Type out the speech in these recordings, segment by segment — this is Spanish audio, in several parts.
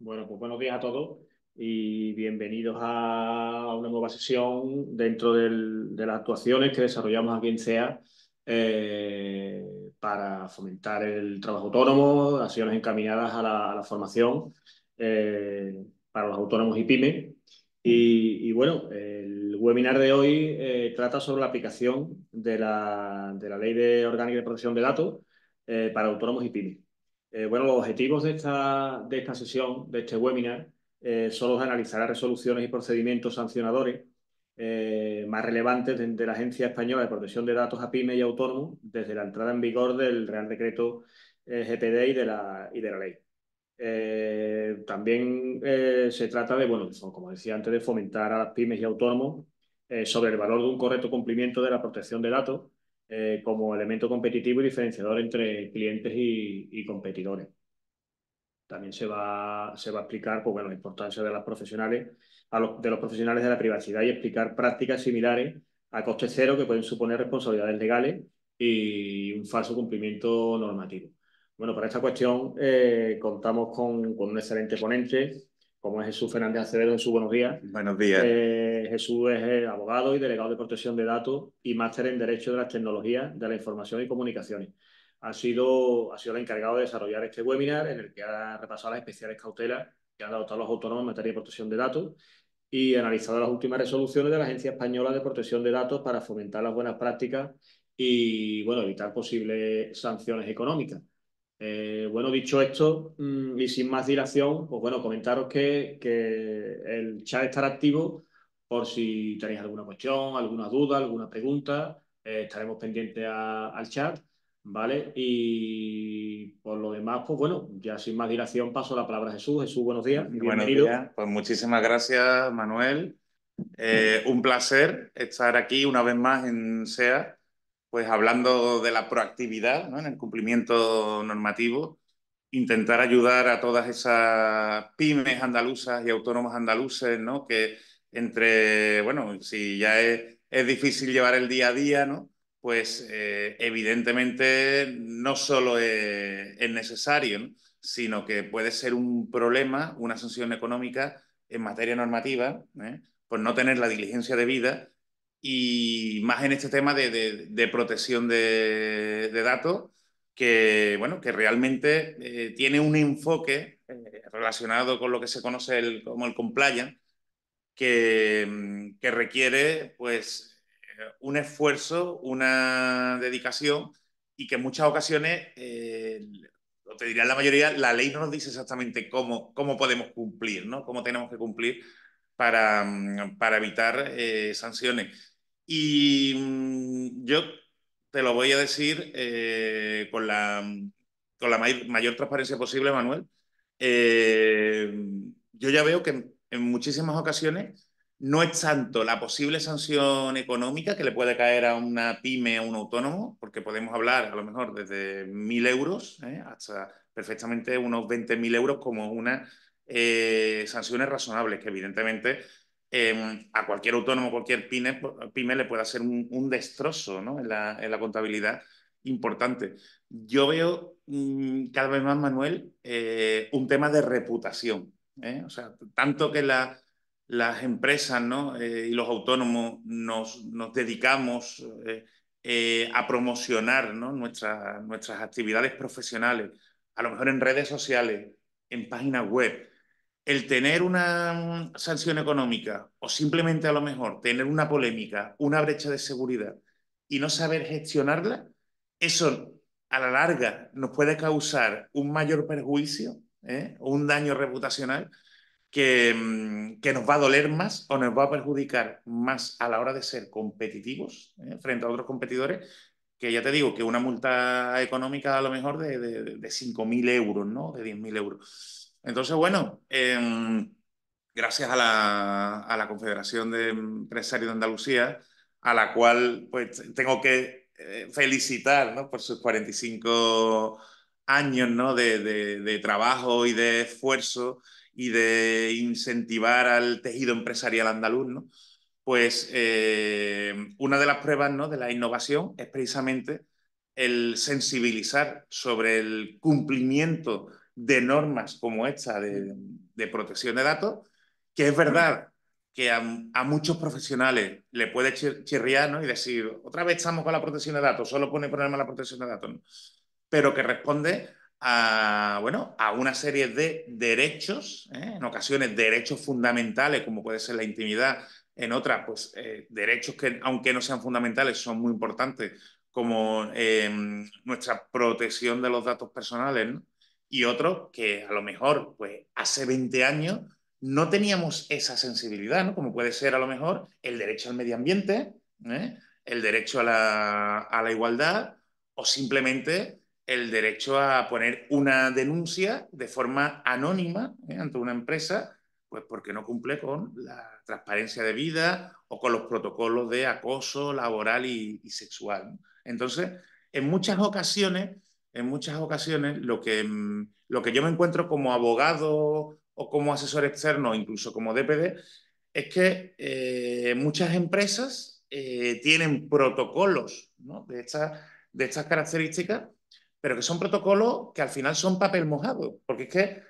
Bueno, pues buenos días a todos y bienvenidos a una nueva sesión dentro de las actuaciones que desarrollamos aquí en CEA para fomentar el trabajo autónomo, acciones encaminadas a la formación para los autónomos y pymes. Y bueno, el webinar de hoy trata sobre la aplicación de la Ley Orgánica de Protección de Datos para autónomos y pymes. Bueno, los objetivos de esta sesión, de este webinar, son los de analizar las resoluciones y procedimientos sancionadores más relevantes de la Agencia Española de Protección de Datos a pymes y autónomos desde la entrada en vigor del Real Decreto GPD y de la ley. También se trata de, bueno, como decía antes, de fomentar a las pymes y autónomos sobre el valor de un correcto cumplimiento de la protección de datos como elemento competitivo y diferenciador entre clientes y competidores. También se va a explicar pues, bueno, la importancia de los profesionales, de los profesionales de la privacidad y explicar prácticas similares a coste cero que pueden suponer responsabilidades legales y un falso cumplimiento normativo. Bueno, para esta cuestión contamos con un excelente ponente, como es Jesús Fernández Acevedo. Jesús, buenos días. Buenos días. Jesús es abogado y delegado de protección de datos y máster en Derecho de las Tecnologías de la Información y Comunicaciones. Ha sido el encargado de desarrollar este webinar en el que ha repasado las especiales cautelas que han adoptado los autónomos en materia de protección de datos y analizado las últimas resoluciones de la Agencia Española de Protección de Datos para fomentar las buenas prácticas y, bueno, evitar posibles sanciones económicas. Bueno, dicho esto, y sin más dilación, pues bueno, comentaros que el chat estará activo por si tenéis alguna cuestión, alguna duda, alguna pregunta. Estaremos pendientes al chat, ¿vale? Y por lo demás, pues bueno, ya sin más dilación paso la palabra a Jesús. Jesús, buenos días y Buenos bienvenido. días. Pues muchísimas gracias, Manuel. Un placer estar aquí una vez más en SEA, pues hablando de la proactividad, ¿no? En el cumplimiento normativo, intentar ayudar a todas esas pymes andaluzas y autónomos andaluces, ¿no? Que bueno, si ya es difícil llevar el día a día, ¿no? Pues evidentemente no solo es necesario, ¿no? Sino que puede ser un problema, una sanción económica en materia normativa, por no tener la diligencia debida y más en este tema de protección de datos que, bueno, que realmente tiene un enfoque relacionado con lo que se conoce como el compliance, que requiere pues un esfuerzo, una dedicación y que en muchas ocasiones, o te diría en la mayoría, la ley no nos dice exactamente cómo podemos cumplir, ¿no? Cómo tenemos que cumplir para evitar sanciones. Y yo te lo voy a decir con la mayor transparencia posible, Manuel. Eh, yo ya veo que en muchísimas ocasiones no es tanto la posible sanción económica que le puede caer a una pyme, a un autónomo, porque podemos hablar a lo mejor desde 1.000 euros hasta perfectamente unos 20.000 euros como unas sanciones razonables, que evidentemente a cualquier autónomo, cualquier pyme le puede hacer un destrozo, ¿no? en la contabilidad importante. Yo veo cada vez más, Manuel, un tema de reputación. O sea, tanto que las empresas, ¿no? Y los autónomos nos dedicamos a promocionar, ¿no? nuestras actividades profesionales, a lo mejor en redes sociales, en páginas web. El tener una sanción económica o simplemente a lo mejor tener una polémica, una brecha de seguridad y no saber gestionarla, eso a la larga nos puede causar un mayor perjuicio, o un daño reputacional que nos va a doler más o nos va a perjudicar más a la hora de ser competitivos frente a otros competidores, que ya te digo que una multa económica a lo mejor de 5.000 euros, ¿no? De 10.000 euros. Entonces, bueno, gracias a la Confederación de Empresarios de Andalucía, a la cual pues tengo que felicitar, ¿no? Por sus 45 años, ¿no? de trabajo y de esfuerzo y de incentivar al tejido empresarial andaluz, ¿no? Pues una de las pruebas, ¿no? de la innovación es precisamente el sensibilizar sobre el cumplimiento de normas como esta de protección de datos, que es verdad que a muchos profesionales le puede chirriar, ¿no? Y decir, otra vez estamos con la protección de datos, solo pone problema la protección de datos, ¿no? Pero que responde a, bueno, a una serie de derechos, en ocasiones derechos fundamentales, como puede ser la intimidad, en otras, pues derechos que, aunque no sean fundamentales, son muy importantes, como nuestra protección de los datos personales, ¿no? Y otros que a lo mejor, pues hace 20 años no teníamos esa sensibilidad, ¿no? Como puede ser a lo mejor el derecho al medio ambiente, el derecho a la igualdad o simplemente el derecho a poner una denuncia de forma anónima ante una empresa, pues porque no cumple con la transparencia de vida o con los protocolos de acoso laboral y sexual, ¿no? Entonces, en muchas ocasiones lo que yo me encuentro como abogado o como asesor externo, incluso como DPD, es que muchas empresas tienen protocolos, ¿no? De estas características, pero que son protocolos que al final son papel mojado, porque es que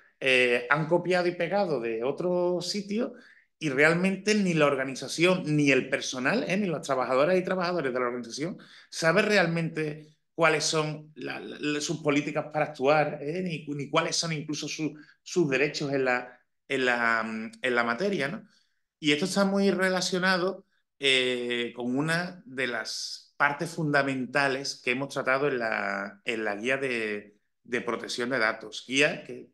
han copiado y pegado de otros sitios y realmente ni la organización, ni el personal, ni las trabajadoras y trabajadores de la organización saben realmente cuáles son sus políticas para actuar, ni cuáles son incluso sus derechos en la materia, ¿no? Y esto está muy relacionado con una de las partes fundamentales que hemos tratado en la guía de protección de datos. Guía que,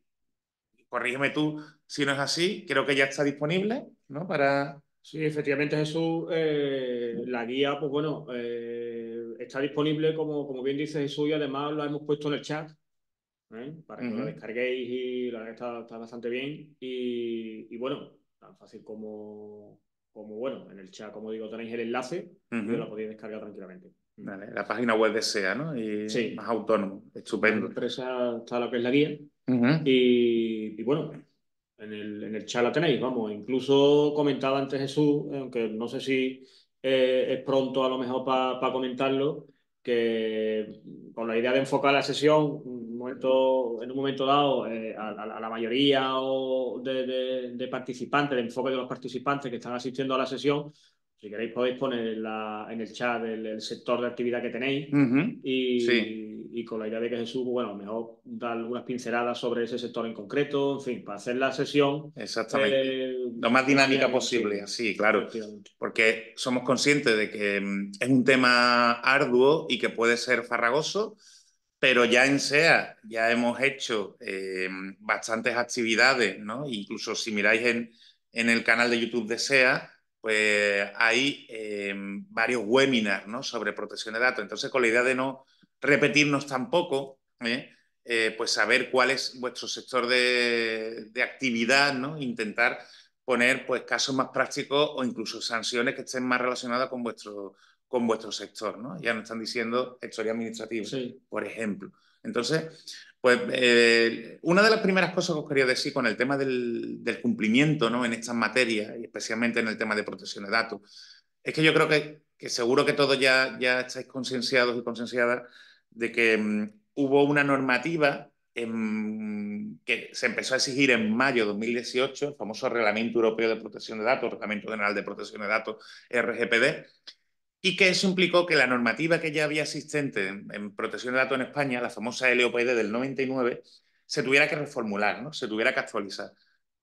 corrígeme tú si no es así, creo que ya está disponible, ¿no? Para... Sí, efectivamente, Jesús, la guía, pues bueno, está disponible, como bien dice Jesús, y además lo hemos puesto en el chat, para que os la Ujú, descarguéis y la verdad que está bastante bien. Y bueno, tan fácil bueno, en el chat, como digo, tenéis el enlace y os la ujú. podéis descargar tranquilamente. Vale, la página web de SEA, ¿no? Y más Sí, autónomo, más estupendo. empresa está lo que es la guía. Ujú, Y bueno, en el chat la tenéis, vamos. Incluso comentaba antes Jesús, aunque no sé si es pronto a lo mejor para comentarlo, que con la idea de enfocar la sesión en un momento dado a la mayoría de participantes, el enfoque de los participantes que están asistiendo a la sesión, si queréis podéis poner en el chat el sector de actividad que tenéis ujú. Sí, y con la idea de que Jesús, bueno, a lo mejor dar algunas pinceladas sobre ese sector en concreto, en fin, para hacer la sesión exactamente. Lo más lo más dinámica dinámica posible, posible, así, claro. efectivamente. Porque somos conscientes de que es un tema arduo y que puede ser farragoso, pero ya en SEA ya hemos hecho bastantes actividades, ¿no? Incluso si miráis en el canal de YouTube de SEA, pues hay varios webinars, ¿no? Sobre protección de datos. Entonces, con la idea de no repetirnos tampoco, pues saber cuál es vuestro sector de actividad, ¿no? Intentar poner pues, casos más prácticos o incluso sanciones que estén más relacionadas con vuestro sector, ¿no? Ya nos están diciendo historia administrativa, Sí, por ejemplo. Entonces, pues una de las primeras cosas que os quería decir con el tema del cumplimiento, ¿no? En estas materias, y especialmente en el tema de protección de datos, es que yo creo que seguro que todos ya estáis concienciados y concienciadas de que hubo una normativa que se empezó a exigir en mayo de 2018, el famoso Reglamento Europeo de Protección de Datos, Reglamento General de Protección de Datos, RGPD, y que eso implicó que la normativa que ya había existente en protección de datos en España, la famosa LOPD del 99, se tuviera que reformular, ¿no? Se tuviera que actualizar.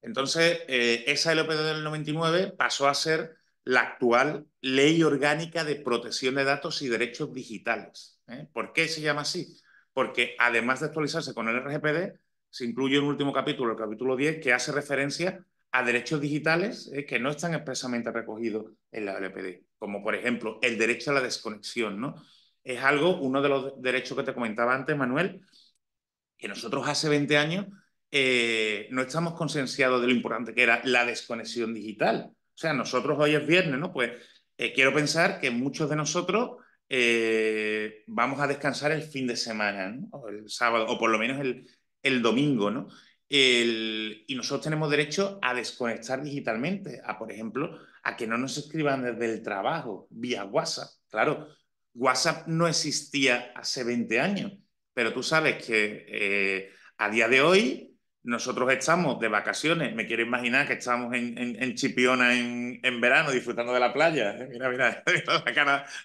Entonces, esa LOPD del 99 pasó a ser la actual Ley Orgánica de Protección de Datos y Derechos Digitales. ¿Por qué se llama así? Porque además de actualizarse con el RGPD, se incluye un último capítulo, el capítulo 10, que hace referencia a derechos digitales que no están expresamente recogidos en la LPD, como por ejemplo el derecho a la desconexión, ¿no? Es algo, uno de los derechos que te comentaba antes, Manuel, que nosotros hace 20 años no estamos concienciados de lo importante que era la desconexión digital. O sea, nosotros hoy es viernes, ¿no? Pues quiero pensar que muchos de nosotros vamos a descansar el fin de semana, ¿no? O el sábado, o por lo menos el domingo, ¿no? Y nosotros tenemos derecho a desconectar digitalmente, a, por ejemplo, a que no nos escriban desde el trabajo, vía WhatsApp. Claro, WhatsApp no existía hace 20 años, pero tú sabes que A día de hoy, nosotros estamos de vacaciones. Me quiero imaginar que estamos en Chipiona en verano disfrutando de la playa. Mira, mira,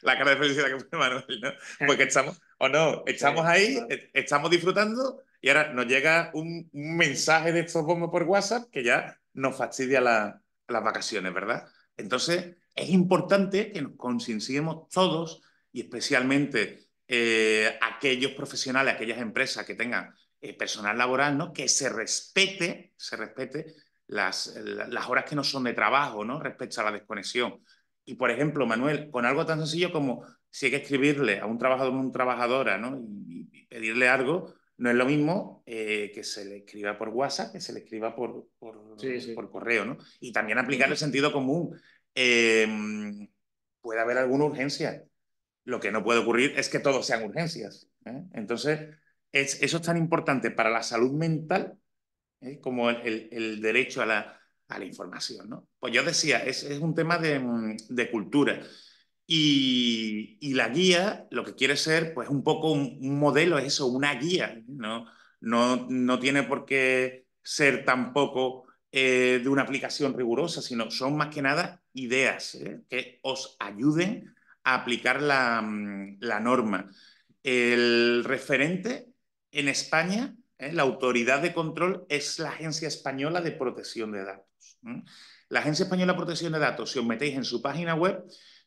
la cara de felicidad que pone Manuel, ¿no? Porque estamos, o no, Sí, estamos ahí, claro. estamos disfrutando y ahora nos llega un mensaje de estos bombos por WhatsApp que ya nos fastidia las vacaciones, ¿verdad? Entonces, es importante que nos concienciemos todos y especialmente aquellos profesionales, aquellas empresas que tengan personal laboral, ¿no? Que se respete las horas que no son de trabajo, ¿no? Respecto a la desconexión. Y, por ejemplo, Manuel, con algo tan sencillo como si hay que escribirle a un trabajador o una trabajadora, ¿no? Y pedirle algo, no es lo mismo que se le escriba por WhatsApp, que se le escriba Sí, sí. por correo, ¿no? Y también aplicar el sentido común. Eh, puede haber alguna urgencia. Lo que no puede ocurrir es que todos sean urgencias. Entonces, eso es tan importante para la salud mental como el derecho a la información, ¿no? Pues yo decía, es un tema de cultura. Y la guía lo que quiere ser, pues un poco un modelo, es eso, una guía. No tiene por qué ser tampoco de una aplicación rigurosa, sino son más que nada ideas que os ayuden a aplicar la norma. El referente en España, la autoridad de control es la Agencia Española de Protección de Datos. La Agencia Española de Protección de Datos, si os metéis en su página web,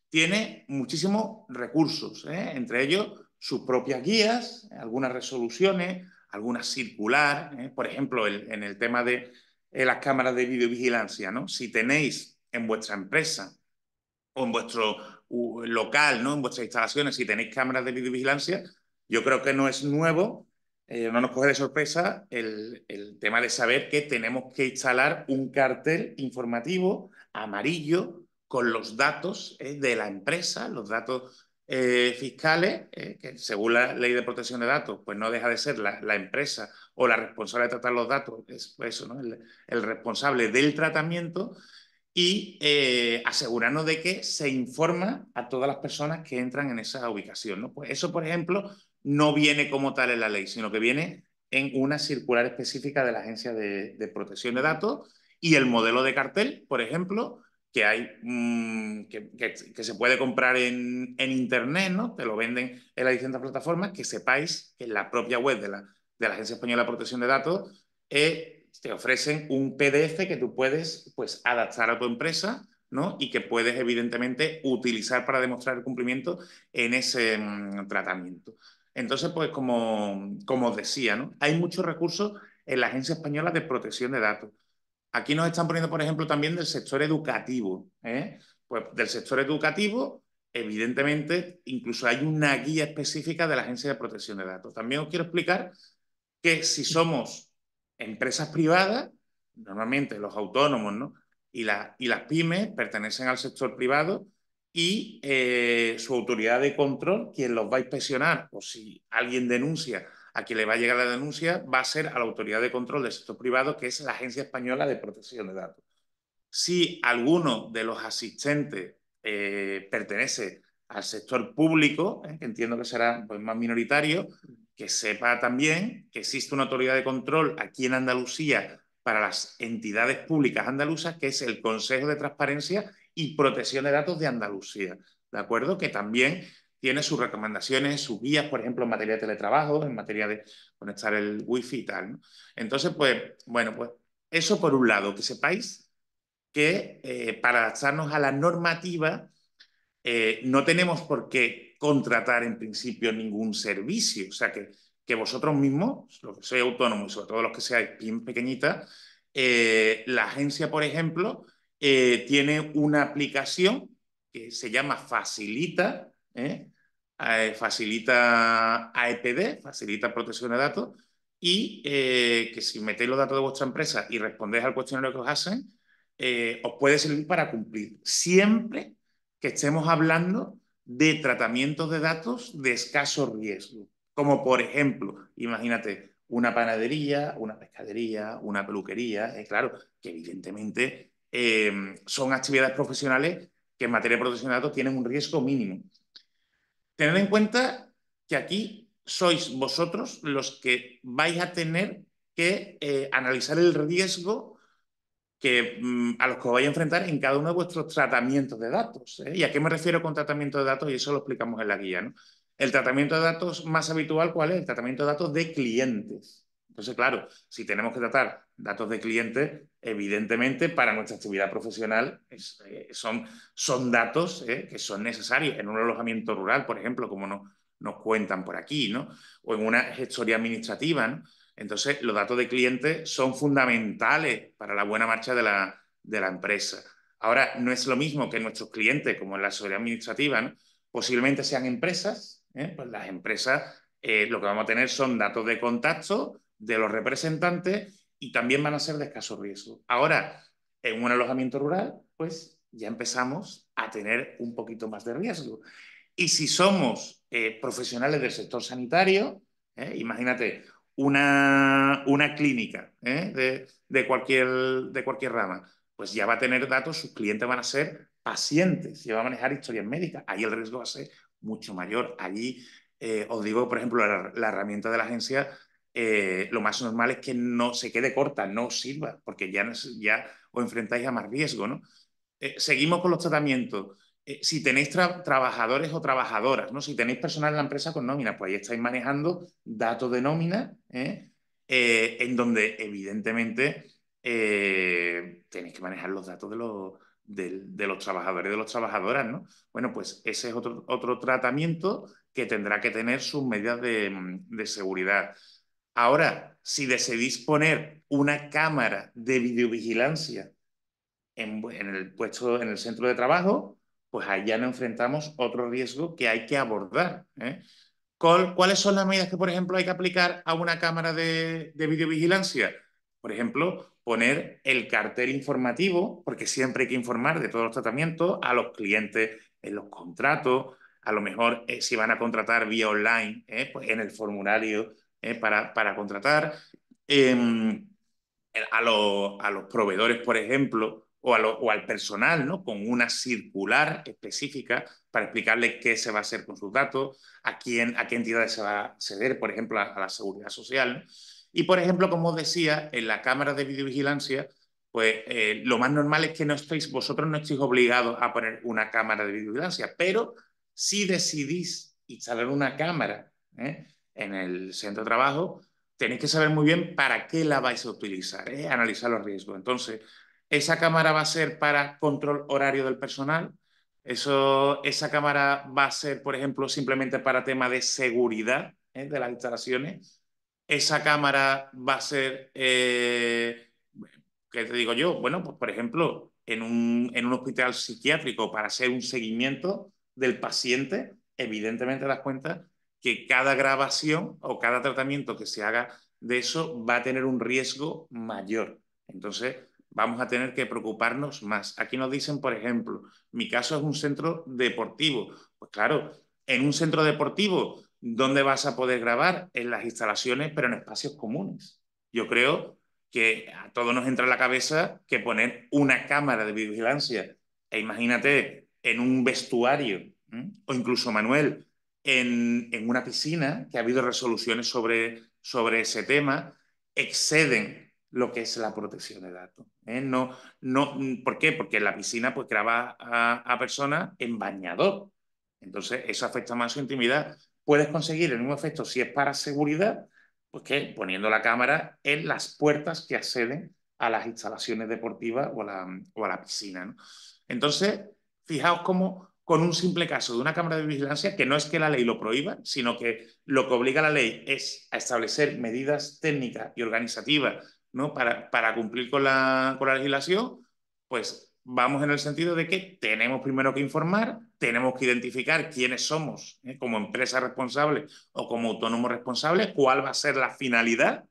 tiene muchísimos recursos, entre ellos sus propias guías, algunas resoluciones, algunas circular, por ejemplo, en el tema de las cámaras de videovigilancia, ¿no? Si tenéis en vuestra empresa o en vuestro local, ¿no? En vuestras instalaciones, si tenéis cámaras de videovigilancia, yo creo que no es nuevo, no nos coge de sorpresa el tema de saber que tenemos que instalar un cartel informativo amarillo con los datos de la empresa, los datos fiscales, que según la ley de protección de datos, pues no deja de ser la empresa o la responsable de tratar los datos, es eso, ¿no? El responsable del tratamiento y asegurarnos de que se informa a todas las personas que entran en esa ubicación, ¿no? Pues eso, por ejemplo, no viene como tal en la ley, sino que viene en una circular específica de la Agencia de Protección de Datos y el modelo de cartel, por ejemplo, que hay que se puede comprar en Internet, ¿no? Te lo venden en las distintas plataformas, que sepáis que en la propia web de la Agencia Española de Protección de Datos te ofrecen un PDF que tú puedes pues, adaptar a tu empresa, ¿no? Y que puedes, evidentemente, utilizar para demostrar el cumplimiento en ese tratamiento. Entonces, pues, como os decía, ¿no? Hay muchos recursos en la Agencia Española de Protección de Datos. Aquí nos están poniendo, por ejemplo, también del sector educativo. Pues del sector educativo, evidentemente, incluso hay una guía específica de la Agencia de Protección de Datos. También os quiero explicar que si somos empresas privadas, normalmente los autónomos, ¿no? Y las pymes pertenecen al sector privado y su autoridad de control, quien los va a inspeccionar, o si alguien denuncia, a quien le va a llegar la denuncia, va a ser a la autoridad de control del sector privado, que es la Agencia Española de Protección de Datos. Si alguno de los asistentes pertenece al sector público, que entiendo que será pues, más minoritario, que sepa también que existe una autoridad de control aquí en Andalucía para las entidades públicas andaluzas, que es el Consejo de Transparencia y Protección de Datos de Andalucía, ¿de acuerdo? Que también tiene sus recomendaciones, sus guías, por ejemplo, en materia de teletrabajo, en materia de conectar el wifi y tal, ¿no? Entonces, pues, bueno, pues eso por un lado, que sepáis que para adaptarnos a la normativa no tenemos por qué contratar en principio ningún servicio. O sea, que vosotros mismos, los que sois autónomos y sobre todo los que seáis bien pequeñitas, la agencia, por ejemplo, tiene una aplicación que se llama Facilita, Facilita AEPD, Facilita Protección de Datos, y que si metéis los datos de vuestra empresa y respondéis al cuestionario que os hacen, os puede servir para cumplir. Siempre que estemos hablando de tratamientos de datos de escaso riesgo, como por ejemplo, imagínate, una panadería, una pescadería, una peluquería, claro, que evidentemente son actividades profesionales que en materia de protección de datos tienen un riesgo mínimo. Tened en cuenta que aquí sois vosotros los que vais a tener que analizar el riesgo a los que os vais a enfrentar en cada uno de vuestros tratamientos de datos. ¿Y a qué me refiero con tratamiento de datos? Y eso lo explicamos en la guía, ¿no? El tratamiento de datos más habitual, ¿cuál es? El tratamiento de datos de clientes. Entonces, claro, si tenemos que tratar datos de clientes, evidentemente para nuestra actividad profesional son datos que son necesarios en un alojamiento rural, por ejemplo, como nos cuentan por aquí, ¿no? O en una gestoría administrativa, ¿no? Entonces, los datos de clientes son fundamentales para la buena marcha de la empresa. Ahora, no es lo mismo que nuestros clientes, como en la seguridad administrativa, ¿no? Posiblemente sean empresas, pues las empresas lo que vamos a tener son datos de contacto de los representantes y también van a ser de escaso riesgo. Ahora, en un alojamiento rural, pues ya empezamos a tener un poquito más de riesgo. Y si somos profesionales del sector sanitario, imagínate una clínica de cualquier rama, pues ya va a tener datos, sus clientes van a ser pacientes, ya va a manejar historias médicas, ahí el riesgo va a ser mucho mayor. Allí os digo, por ejemplo, la herramienta de la agencia, lo más normal es que no se quede corta, no sirva, porque ya os enfrentáis a más riesgo, ¿no? Seguimos con los tratamientos. Si tenéis trabajadores o trabajadoras, ¿no? Si tenéis personal en la empresa con nómina, pues ahí estáis manejando datos de nómina, en donde evidentemente tenéis que manejar los datos de los trabajadores y de las trabajadoras, ¿no? Bueno, pues ese es otro tratamiento que tendrá que tener sus medidas de seguridad. Ahora, si decidís poner una cámara de videovigilancia en el puesto, en el centro de trabajo, pues allá nos enfrentamos otro riesgo que hay que abordar. ¿Cuáles son las medidas que, por ejemplo, hay que aplicar a una cámara de videovigilancia? Por ejemplo, poner el cartel informativo, porque siempre hay que informar de todos los tratamientos a los clientes en los contratos, a lo mejor si van a contratar vía online, pues en el formulario para contratar. Eh, a los proveedores, por ejemplo, o al personal, ¿no? Con una circular específica para explicarles qué se va a hacer con sus datos, a qué entidades se va a ceder, por ejemplo, a la seguridad social, ¿no? Y, por ejemplo, como os decía, en la cámara de videovigilancia, pues lo más normal es que vosotros no estéis obligados a poner una cámara de videovigilancia, pero si decidís instalar una cámara en el centro de trabajo, tenéis que saber muy bien para qué la vais a utilizar, analizar los riesgos. Entonces, esa cámara va a ser para control horario del personal. Esa cámara va a ser, por ejemplo, simplemente para tema de seguridad de las instalaciones. Esa cámara va a ser, ¿qué te digo yo? Bueno, pues por ejemplo, en un hospital psiquiátrico para hacer un seguimiento del paciente, evidentemente das cuenta que cada grabación o cada tratamiento que se haga de eso va a tener un riesgo mayor. Entonces, vamos a tener que preocuparnos más. Aquí nos dicen, por ejemplo, mi caso es un centro deportivo. Pues claro, en un centro deportivo, ¿dónde vas a poder grabar? En las instalaciones, pero en espacios comunes. Yo creo que a todos nos entra en la cabeza que poner una cámara de vigilancia, e imagínate, en un vestuario, o incluso, Manuel, en una piscina, que ha habido resoluciones sobre ese tema, exceden lo que es la protección de datos. ¿Por qué? Porque en la piscina pues graba a personas en bañador. Entonces, eso afecta más su intimidad. Puedes conseguir el mismo efecto si es para seguridad, pues que poniendo la cámara en las puertas que acceden a las instalaciones deportivas o a la piscina, ¿no? Entonces, fijaos cómo con un simple caso de una cámara de vigilancia, que no es que la ley lo prohíba, sino que lo que obliga a la ley es a establecer medidas técnicas y organizativas, ¿no? para cumplir con la legislación, pues vamos en el sentido de que tenemos primero que informar, tenemos que identificar quiénes somos como empresa responsable o como autónomo responsable, cuál va a ser la finalidad,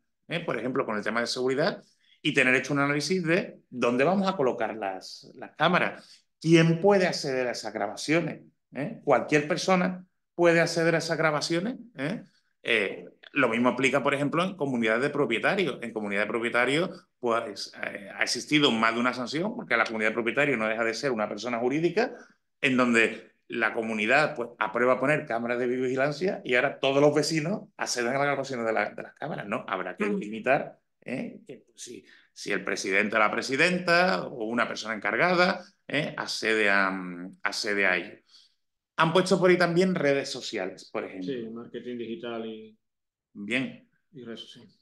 por ejemplo, con el tema de seguridad, y tener hecho un análisis de dónde vamos a colocar las cámaras. ¿Quién puede acceder a esas grabaciones? Cualquier persona puede acceder a esas grabaciones. Lo mismo aplica, por ejemplo, en comunidades de propietarios. En comunidad de propietarios, pues ha existido más de una sanción, porque la comunidad de propietarios no deja de ser una persona jurídica, en donde la comunidad pues, aprueba poner cámaras de vigilancia y ahora todos los vecinos acceden a las grabaciones de las cámaras, ¿no? Habrá que limitar Que si el presidente o la presidenta o una persona encargada accede a ello. Han puesto por ahí también redes sociales, por ejemplo. Sí, marketing digital Bien. y redes sociales.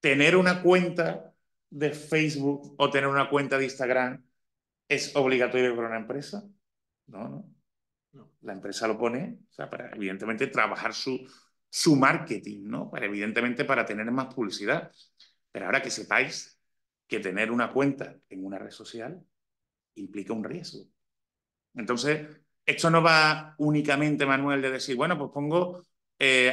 Tener una cuenta de Facebook o tener una cuenta de Instagram es obligatorio para una empresa. No, no. No. La empresa lo pone, o sea, para evidentemente trabajar su marketing, ¿no? Evidentemente para tener más publicidad. Pero ahora que sepáis que tener una cuenta en una red social implica un riesgo. Entonces, esto no va únicamente, Manuel, de decir, bueno, pues pongo,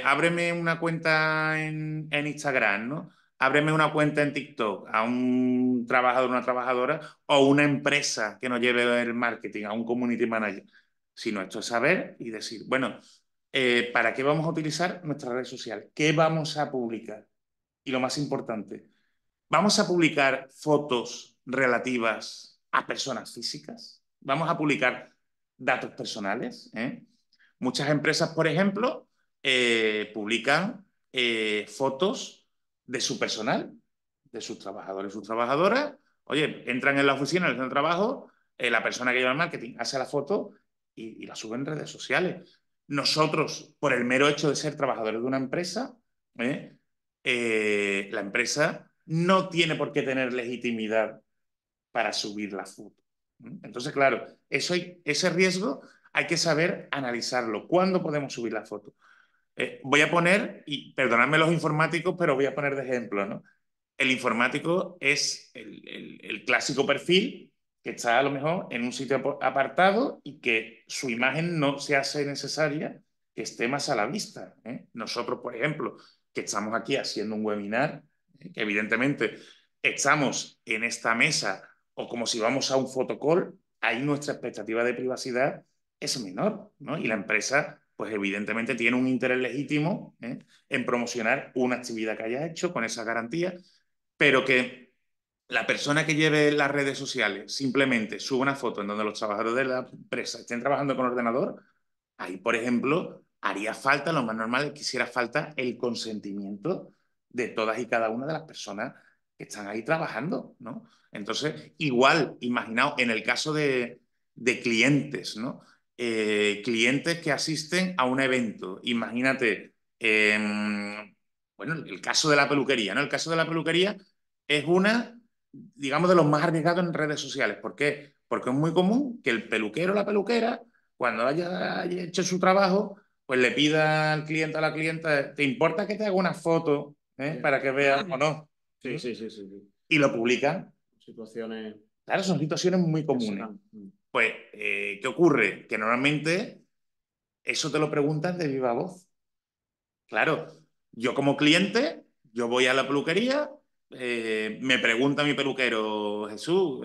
ábreme una cuenta en Instagram, ¿no? Ábreme una cuenta en TikTok a un trabajador, una trabajadora o una empresa que nos lleve el marketing, a un community manager. Sino esto es saber y decir, bueno, ¿para qué vamos a utilizar nuestra red social? ¿Qué vamos a publicar? Y lo más importante, ¿vamos a publicar fotos relativas a personas físicas? ¿Vamos a publicar datos personales? Muchas empresas, por ejemplo, publican fotos de su personal, de sus trabajadores y sus trabajadoras. Oye, entran en la oficina, en el centro de trabajo, la persona que lleva el marketing hace la foto y la sube en redes sociales. Nosotros, por el mero hecho de ser trabajadores de una empresa, la empresa no tiene por qué tener legitimidad para subir la foto. Entonces, claro, ese riesgo hay que saber analizarlo. ¿Cuándo podemos subir la foto? Voy a poner, y perdonadme los informáticos, pero voy a poner de ejemplo, ¿no? El informático es el clásico perfil que está a lo mejor en un sitio apartado y que su imagen no se hace necesaria que esté más a la vista. Nosotros, por ejemplo, que estamos aquí haciendo un webinar, que evidentemente estamos en esta mesa o como si vamos a un fotocall, ahí nuestra expectativa de privacidad es menor, ¿no? Y la empresa, pues evidentemente tiene un interés legítimo en promocionar una actividad que haya hecho con esa garantía, pero que la persona que lleve las redes sociales simplemente suba una foto en donde los trabajadores de la empresa estén trabajando con ordenador, ahí, por ejemplo, haría falta, lo más normal es que hiciera falta el consentimiento de todas y cada una de las personas que están ahí trabajando, ¿no? Entonces, igual, imaginaos, en el caso de clientes, ¿no? Clientes que asisten a un evento. Imagínate, bueno, el caso de la peluquería, ¿no? El caso de la peluquería es una, digamos, de los más arriesgados en redes sociales. ¿Por qué? Porque es muy común que el peluquero o la peluquera, cuando haya hecho su trabajo, pues le pida al cliente o a la clienta, ¿te importa que te haga una foto para que veas o no? Sí, sí, sí, sí, sí. Y lo publican. Situaciones Claro, son situaciones muy que se comunes. dan. Pues, ¿qué ocurre? Que normalmente eso te lo preguntan de viva voz. Claro, yo como cliente, yo voy a la peluquería, me pregunta mi peluquero, Jesús,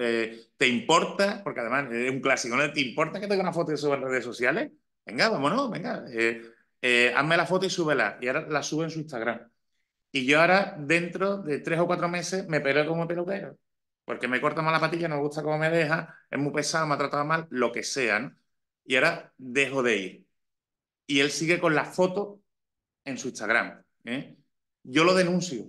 ¿te importa? Porque además es un clásico, ¿no? ¿Te importa que tenga una foto y suba en redes sociales? Venga, vámonos, venga. Hazme la foto y súbela. Y ahora la sube en su Instagram. Y yo ahora, dentro de 3 o 4 meses, me peleo como peluquero. Porque me corta mal la patilla, no me gusta cómo me deja, es muy pesado, me ha tratado mal, lo que sea, ¿no? Y ahora dejo de ir. Y él sigue con la foto en su Instagram. Yo lo denuncio.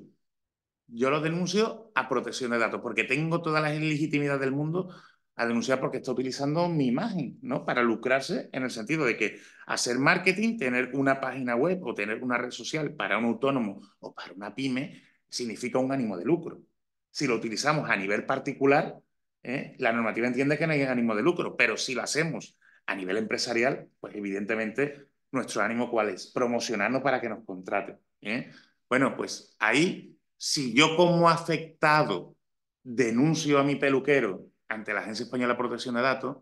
Yo lo denuncio a protección de datos, porque tengo toda la legitimidad del mundo a denunciar porque está utilizando mi imagen, ¿no? Para lucrarse en el sentido de que hacer marketing, tener una página web o tener una red social para un autónomo o para una pyme, significa un ánimo de lucro. Si lo utilizamos a nivel particular, la normativa entiende que no hay ánimo de lucro, pero si lo hacemos a nivel empresarial, pues evidentemente nuestro ánimo ¿cuál es? Promocionarnos para que nos contraten. Bueno, pues ahí, si yo como afectado denuncio a mi peluquero ante la Agencia Española de Protección de Datos,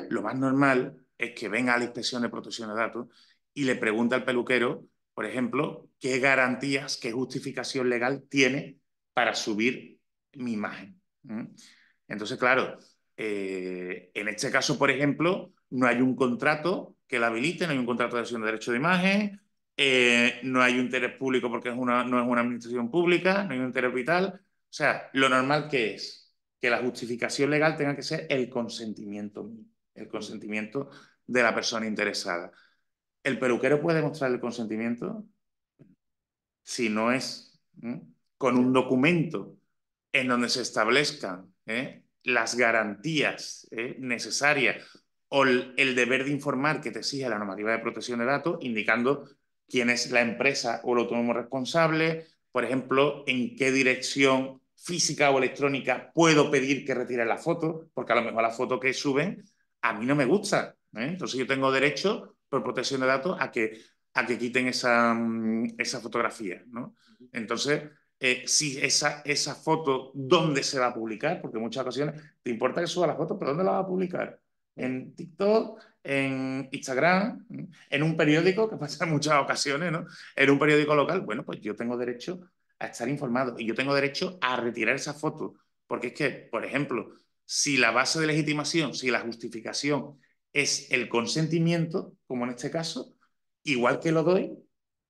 lo más normal es que venga a la Inspección de Protección de Datos y le pregunte al peluquero, por ejemplo, qué garantías, qué justificación legal tiene para subir mi imagen. Entonces, claro, en este caso, por ejemplo, no hay un contrato que la habilite, no hay un contrato de acción de derecho de imagen, no hay un interés público porque no es una administración pública, no hay un interés vital. O sea, lo normal que es que la justificación legal tenga que ser el consentimiento mío, el consentimiento de la persona interesada. ¿El peluquero puede mostrar el consentimiento? Si no es con un documento en donde se establezcan las garantías necesarias o el deber de informar que te exige la normativa de protección de datos, indicando quién es la empresa o el autónomo responsable, por ejemplo, en qué dirección física o electrónica puedo pedir que retire la foto, porque a lo mejor la foto que suben a mí no me gusta. Entonces yo tengo derecho, por protección de datos, a que quiten esa fotografía, ¿no? Entonces, si esa foto, ¿dónde se va a publicar? Porque en muchas ocasiones te importa que suba la foto, pero ¿dónde la va a publicar? En TikTok, en Instagram, en un periódico, que pasa en muchas ocasiones, ¿no? En un periódico local. Bueno, pues yo tengo derecho a estar informado y yo tengo derecho a retirar esa foto. Porque es que, por ejemplo, si la base de legitimación, si la justificación es el consentimiento, como en este caso, igual que lo doy,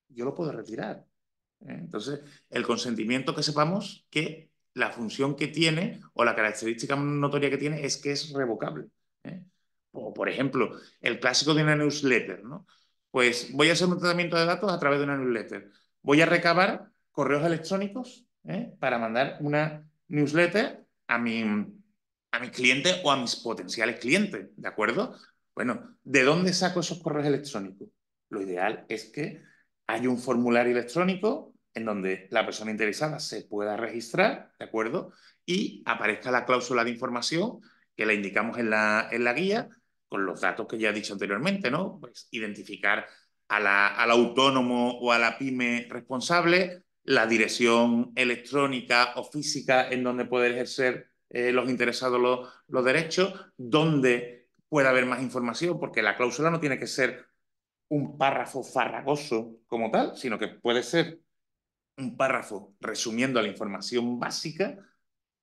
yo lo puedo retirar. Entonces, el consentimiento, que sepamos que la función que tiene o la característica notoria que tiene es que es revocable. O, por ejemplo, el clásico de una newsletter, ¿no? Pues voy a hacer un tratamiento de datos a través de una newsletter. Voy a recabar correos electrónicos para mandar una newsletter a mis clientes o a mis potenciales clientes, ¿de acuerdo? Bueno, ¿de dónde saco esos correos electrónicos? Lo ideal es que haya un formulario electrónico en donde la persona interesada se pueda registrar, ¿de acuerdo? Y aparezca la cláusula de información que la indicamos en la guía, con los datos que ya he dicho anteriormente, ¿no? Pues identificar al autónomo o a la pyme responsable, la dirección electrónica o física en donde puede ejercer los interesados los derechos, donde puede haber más información, porque la cláusula no tiene que ser un párrafo farragoso como tal, sino que puede ser un párrafo resumiendo la información básica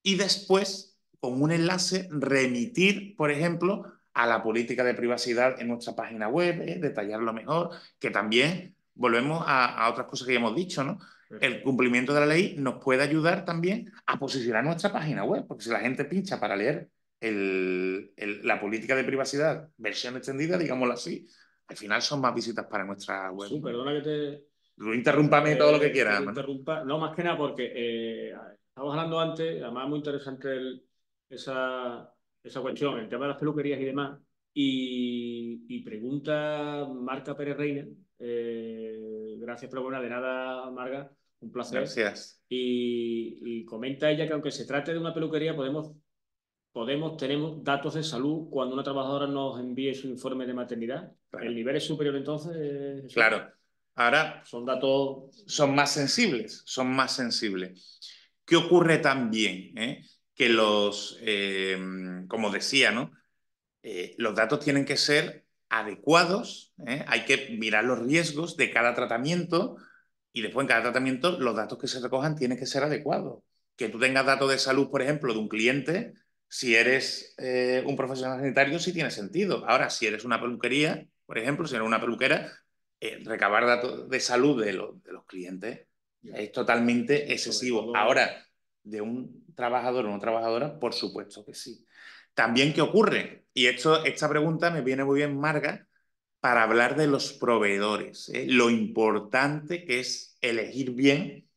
y después, con un enlace, remitir, por ejemplo, a la política de privacidad en nuestra página web, detallarlo mejor, que también volvemos a otras cosas que ya hemos dicho, ¿no? El cumplimiento de la ley nos puede ayudar también a posicionar nuestra página web, porque si la gente pincha para leer la política de privacidad, versión extendida, digámoslo así, al final son más visitas para nuestra web, Sí, ¿no? perdona que te, Tú interrúmpame todo lo que que te quieras, ¿no? interrumpa. No, más que nada porque estábamos hablando antes, además muy interesante esa cuestión, el tema de las peluquerías y demás. Y pregunta Marca Pérez Reina, gracias, pero bueno, de nada, Marga, un placer. Gracias. Y comenta ella que aunque se trate de una peluquería, tenemos datos de salud cuando una trabajadora nos envíe su informe de maternidad. Claro. El nivel es superior entonces, Jesús. Claro. Ahora, Son datos. son más sensibles, son más sensibles. ¿Qué ocurre también? Que como decía, ¿no? Los datos tienen que ser adecuados, hay que mirar los riesgos de cada tratamiento y después en cada tratamiento los datos que se recojan tienen que ser adecuados. Que tú tengas datos de salud, por ejemplo, de un cliente, si eres un profesional sanitario, sí tiene sentido. Ahora, si eres una peluquería, por ejemplo, si eres una peluquera, recabar datos de salud de los clientes es totalmente excesivo. Todo. Ahora, de un trabajador o una trabajadora, por supuesto que sí. También, ¿qué ocurre? Y esta pregunta me viene muy bien, Marga, para hablar de los proveedores. Lo importante que es elegir bien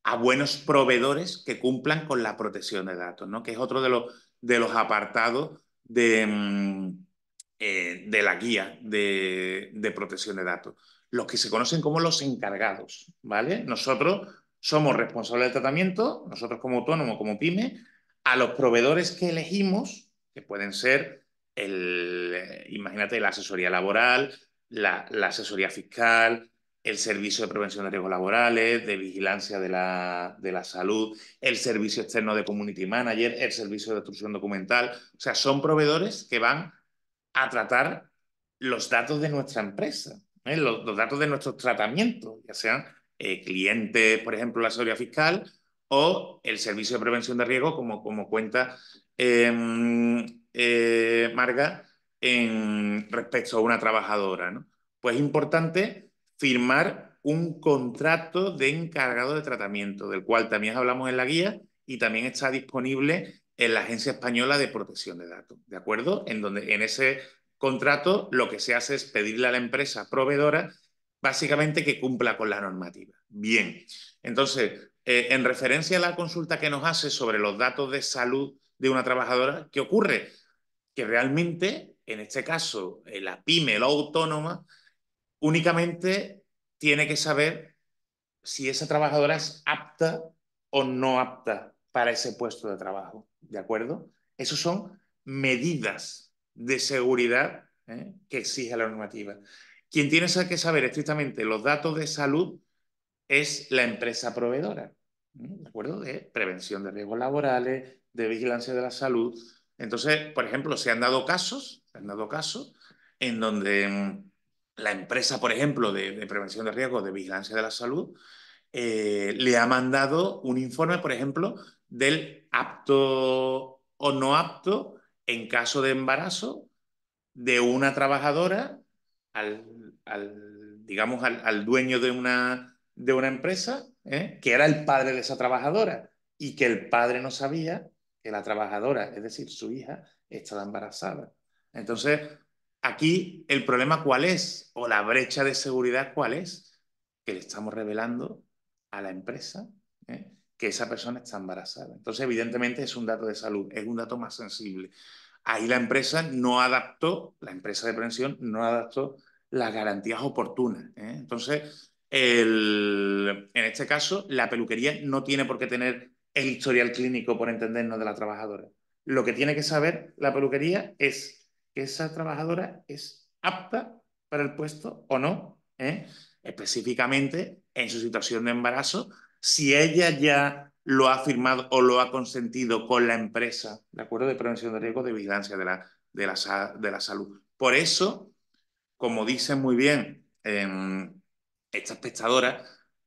a buenos proveedores que cumplan con la protección de datos, ¿no? Que es otro de los apartados de la guía de protección de datos. Los que se conocen como los encargados, ¿vale? Nosotros somos responsables del tratamiento, nosotros como autónomo, como pyme, a los proveedores que elegimos, que pueden ser, imagínate, la asesoría laboral, la asesoría fiscal, el servicio de prevención de riesgos laborales, de vigilancia de la salud, el servicio externo de community manager, el servicio de destrucción documental. O sea, son proveedores que van a tratar los datos de nuestra empresa, los datos de nuestros tratamientos, ya sean clientes, por ejemplo, la seguridad fiscal o el servicio de prevención de riesgo, como cuenta Marga, respecto a una trabajadora, ¿no? Pues es importante firmar un contrato de encargado de tratamiento, del cual también hablamos en la guía y también está disponible en la Agencia Española de Protección de Datos, ¿de acuerdo? En donde en ese contrato lo que se hace es pedirle a la empresa proveedora básicamente que cumpla con la normativa. Bien, entonces, En referencia a la consulta que nos hace sobre los datos de salud de una trabajadora, ¿qué ocurre? Que realmente, en este caso, la pyme, la autónoma, únicamente tiene que saber si esa trabajadora es apta o no apta para ese puesto de trabajo, ¿de acuerdo? Esas son medidas de seguridad, que exige la normativa. Quien tiene que saber estrictamente los datos de salud es la empresa proveedora, ¿de acuerdo? De prevención de riesgos laborales, de vigilancia de la salud. Entonces, por ejemplo, se han dado casos en donde la empresa, por ejemplo, de prevención de riesgos, de vigilancia de la salud, le ha mandado un informe, por ejemplo, del apto o no apto en caso de embarazo de una trabajadora digamos, al dueño de una empresa, que era el padre de esa trabajadora y que el padre no sabía que la trabajadora, es decir, su hija, estaba embarazada. Entonces, aquí el problema ¿cuál es? O la brecha de seguridad ¿cuál es? Que le estamos revelando a la empresa, que esa persona está embarazada. Entonces, evidentemente es un dato de salud, es un dato más sensible. Ahí la empresa no adaptó, la empresa de prevención no adaptó las garantías oportunas. Entonces, en este caso, la peluquería no tiene por qué tener el historial clínico, por entendernos, de la trabajadora. Lo que tiene que saber la peluquería es que esa trabajadora es apta para el puesto o no, específicamente en su situación de embarazo, si ella ya lo ha firmado o lo ha consentido con la empresa, ¿de acuerdo? De prevención de riesgos, de vigilancia de la salud. Por eso, como dicen muy bien esta espectadora,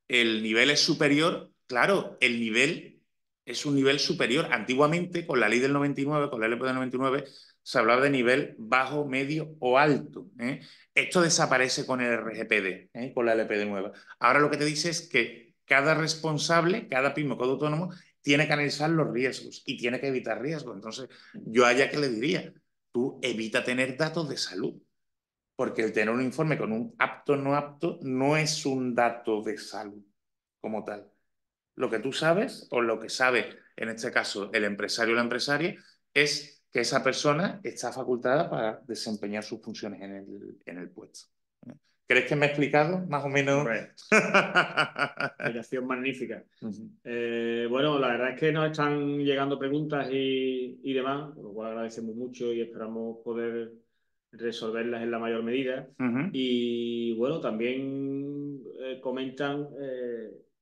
el nivel es superior, claro, el nivel es un nivel superior. Antiguamente, con la ley del 99, con la LP del 99, se hablaba de nivel bajo, medio o alto. Esto desaparece con el RGPD, con la LPD nueva. Ahora lo que te dice es que cada responsable, cada pyme, cada autónomo, tiene que analizar los riesgos y tiene que evitar riesgos. Entonces, yo a ella que le diría, tú evita tener datos de salud, porque el tener un informe con un apto o no apto no es un dato de salud como tal. Lo que tú sabes, o lo que sabe en este caso el empresario o la empresaria, es que esa persona está facultada para desempeñar sus funciones en el puesto. ¿Crees que me he explicado más o menos? Explicación magnífica. Uh-huh. Bueno, la verdad es que nos están llegando preguntas y demás, por lo cual agradecemos mucho y esperamos poder resolverlas en la mayor medida. Uh-huh. Y bueno, también comentan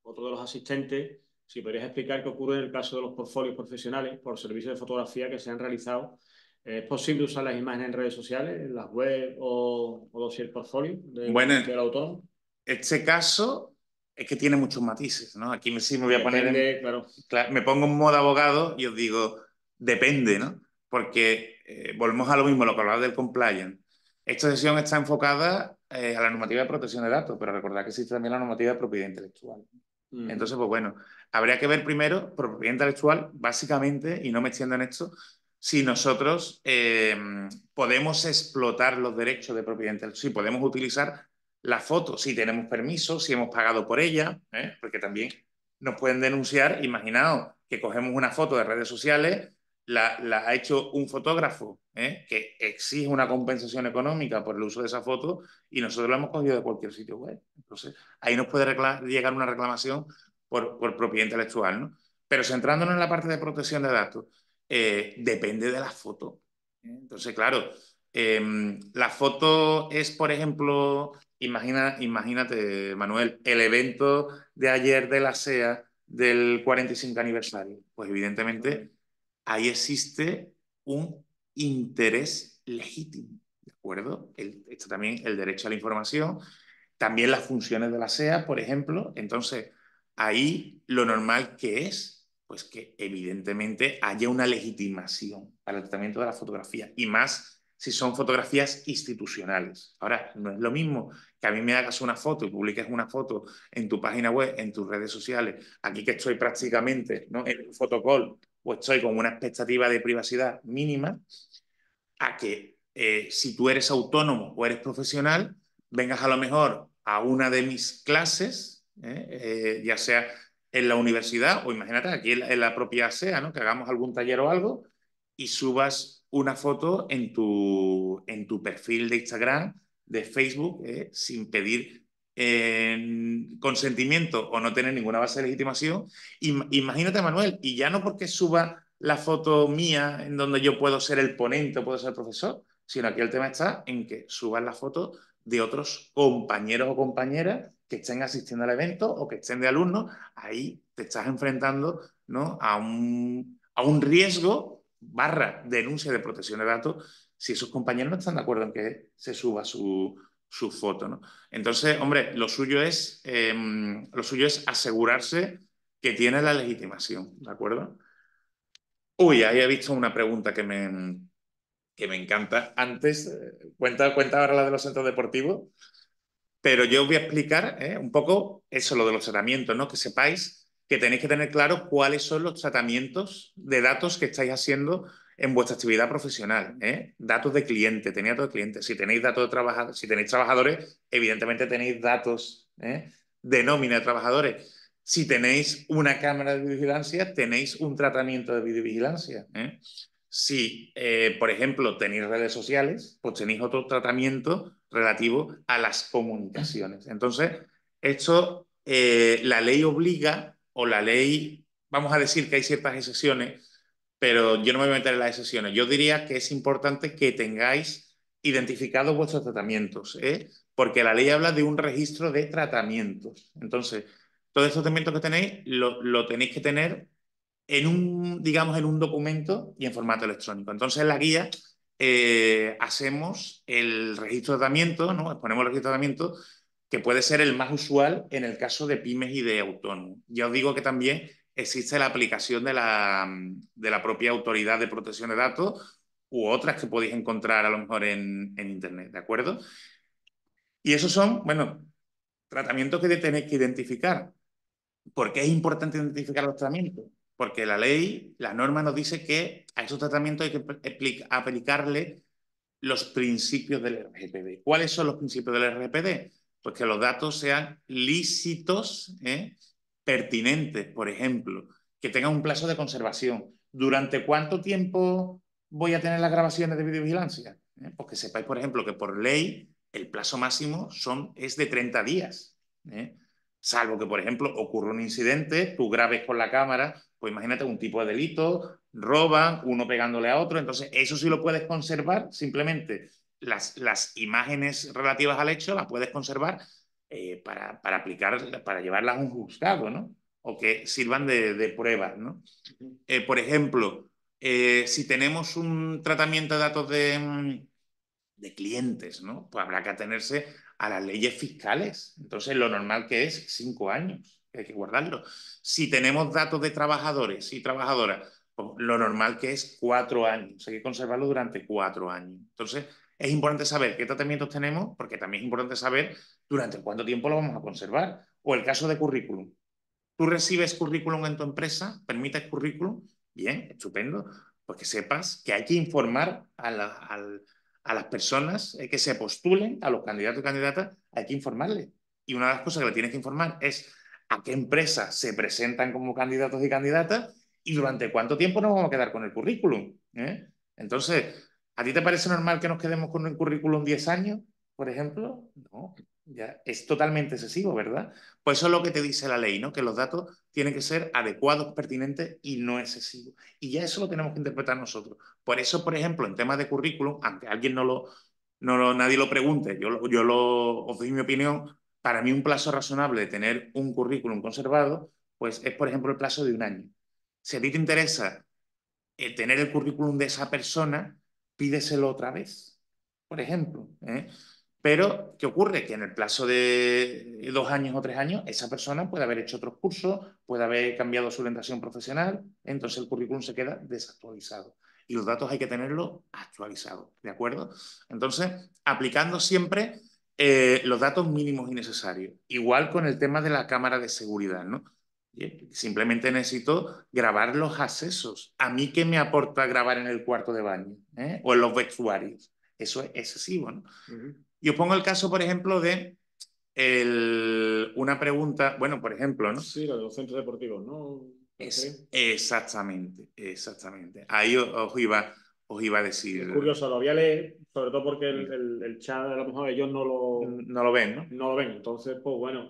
otro de los asistentes, si podrías explicar qué ocurre en el caso de los portfolios profesionales por servicios de fotografía que se han realizado. ¿Es posible usar las imágenes en redes sociales, en las web o dossier portfolio Bueno, del autor? este caso es que tiene muchos matices, ¿no? Aquí sí me voy a poner Depende, claro. me pongo en modo abogado y os digo, depende, ¿no? Porque volvemos a lo mismo, lo que hablaba del compliance. Esta sesión está enfocada a la normativa de protección de datos, pero recordad que existe también la normativa de propiedad intelectual. Entonces, pues bueno, habría que ver primero, por propiedad intelectual, básicamente, y no me extiendo en esto, si nosotros podemos explotar los derechos de propiedad intelectual, si podemos utilizar la foto, si tenemos permiso, si hemos pagado por ella, porque también nos pueden denunciar. Imaginaos que cogemos una foto de redes sociales, la ha hecho un fotógrafo que exige una compensación económica por el uso de esa foto y nosotros la hemos cogido de cualquier sitio web. Entonces, ahí nos puede llegar una reclamación por propiedad intelectual, ¿no? Pero centrándonos en la parte de protección de datos, depende de la foto. Entonces, claro, la foto es, por ejemplo, imagínate, Manuel, el evento de ayer de la SEA del 45 aniversario. Pues evidentemente ahí existe un interés legítimo, ¿de acuerdo? Está también el derecho a la información, también las funciones de la SEA, por ejemplo. Entonces, ahí lo normal que es, pues que evidentemente haya una legitimación para el tratamiento de la fotografía, y más si son fotografías institucionales. Ahora, no es lo mismo que a mí me hagas una foto y publiques una foto en tu página web, en tus redes sociales, aquí que estoy prácticamente, ¿no?, en un fotocall, o estoy con una expectativa de privacidad mínima, a que si tú eres autónomo o eres profesional, vengas a lo mejor a una de mis clases, ya sea en la universidad, o imagínate aquí en la propia SEA, ¿no? Que hagamos algún taller o algo y subas una foto en tu perfil de Instagram, de Facebook, sin pedir consentimiento o no tener ninguna base de legitimación. Imagínate, Manuel, y ya no porque suba la foto mía en donde yo puedo ser el ponente o puedo ser el profesor, sino aquí el tema está en que subas la foto de otros compañeros o compañeras que estén asistiendo al evento o que estén de alumnos. Ahí te estás enfrentando, ¿no?, a un riesgo barra denuncia de protección de datos si esos compañeros no están de acuerdo en que se suba su foto, ¿no? Entonces, hombre, lo suyo es asegurarse que tiene la legitimación, ¿de acuerdo? Uy, ahí he visto una pregunta que me encanta. Antes, cuenta ahora la de los centros deportivos. Pero yo os voy a explicar un poco eso, lo de los tratamientos, ¿no? Que sepáis que tenéis que tener claro cuáles son los tratamientos de datos que estáis haciendo en vuestra actividad profesional. Datos de cliente, tenéis datos de cliente. Si tenéis datos de trabajadores, si tenéis trabajadores, evidentemente tenéis datos de nómina de trabajadores. Si tenéis una cámara de videovigilancia, tenéis un tratamiento de videovigilancia. Si, por ejemplo, tenéis redes sociales, pues tenéis otro tratamiento relativo a las comunicaciones. Entonces, esto, la ley obliga, o la ley, vamos a decir que hay ciertas excepciones, pero yo no me voy a meter en las excepciones. Yo diría que es importante que tengáis identificados vuestros tratamientos, porque la ley habla de un registro de tratamientos. Entonces, todos estos tratamientos que tenéis lo tenéis que tener digamos, en un documento y en formato electrónico. Entonces, en la guía hacemos el registro de tratamiento, ¿no? Ponemos el registro de tratamiento, que puede ser el más usual en el caso de pymes y de autónomos. Ya os digo que también existe la aplicación de la propia Autoridad de Protección de Datos u otras que podéis encontrar a lo mejor en Internet, ¿de acuerdo? Y esos son, bueno, tratamientos que tenéis que identificar. ¿Por qué es importante identificar los tratamientos? Porque la ley, la norma nos dice que a esos tratamientos hay que aplicarle los principios del RGPD. ¿Cuáles son los principios del RGPD? Pues que los datos sean lícitos, pertinentes, por ejemplo, que tengan un plazo de conservación. ¿Durante cuánto tiempo voy a tener las grabaciones de videovigilancia? Pues que sepáis, por ejemplo, que por ley el plazo máximo es de 30 días. Salvo que, por ejemplo, ocurra un incidente, tú grabes con la cámara, pues imagínate un tipo de delito, roban, uno pegándole a otro, entonces eso sí lo puedes conservar, simplemente las imágenes relativas al hecho las puedes conservar para llevarlas a un juzgado, ¿no? O que sirvan de pruebas, ¿no? Por ejemplo, si tenemos un tratamiento de datos de clientes, ¿no? Pues habrá que atenerse a las leyes fiscales. Entonces, lo normal que es 5 años, que hay que guardarlo. Si tenemos datos de trabajadores y trabajadoras, pues lo normal que es 4 años. Hay que conservarlo durante 4 años. Entonces, es importante saber qué tratamientos tenemos, porque también es importante saber durante cuánto tiempo lo vamos a conservar. O el caso de currículum. Tú recibes currículum en tu empresa, permites currículum, bien, estupendo, pues que sepas que hay que informar a las personas que se postulen, a los candidatos y candidatas, hay que informarles. Y una de las cosas que le tienes que informar es a qué empresas se presentan como candidatos y candidatas y durante cuánto tiempo nos vamos a quedar con el currículum. Entonces, ¿a ti te parece normal que nos quedemos con el currículum 10 años, por ejemplo? No, ya es totalmente excesivo, ¿verdad? Pues eso es lo que te dice la ley, ¿no? Que los datos tienen que ser adecuados, pertinentes y no excesivos. Y ya eso lo tenemos que interpretar nosotros. Por eso, por ejemplo, en temas de currículum, aunque alguien nadie lo pregunte, os doy mi opinión, para mí un plazo razonable de tener un currículum conservado, pues es, por ejemplo, el plazo de 1 año. Si a ti te interesa tener el currículum de esa persona, pídeselo otra vez, por ejemplo. Pero, ¿qué ocurre? Que en el plazo de 2 años o 3 años, esa persona puede haber hecho otros cursos, puede haber cambiado su orientación profesional, entonces el currículum se queda desactualizado. Y los datos hay que tenerlos actualizados, ¿de acuerdo? Entonces, aplicando siempre los datos mínimos y necesarios. Igual con el tema de la cámara de seguridad, ¿no? Simplemente necesito grabar los accesos. ¿A mí qué me aporta grabar en el cuarto de baño? O en los vestuarios. Eso es excesivo, ¿no? Y os pongo el caso, por ejemplo, de Una pregunta, bueno, por ejemplo, ¿no? Sí, lo de los centros deportivos, ¿no? Exactamente, exactamente. Ahí os iba a decir, Es curioso, lo voy a leer, sobre todo porque el chat a lo mejor ellos no lo ven, ¿no? no lo ven. Entonces, pues bueno,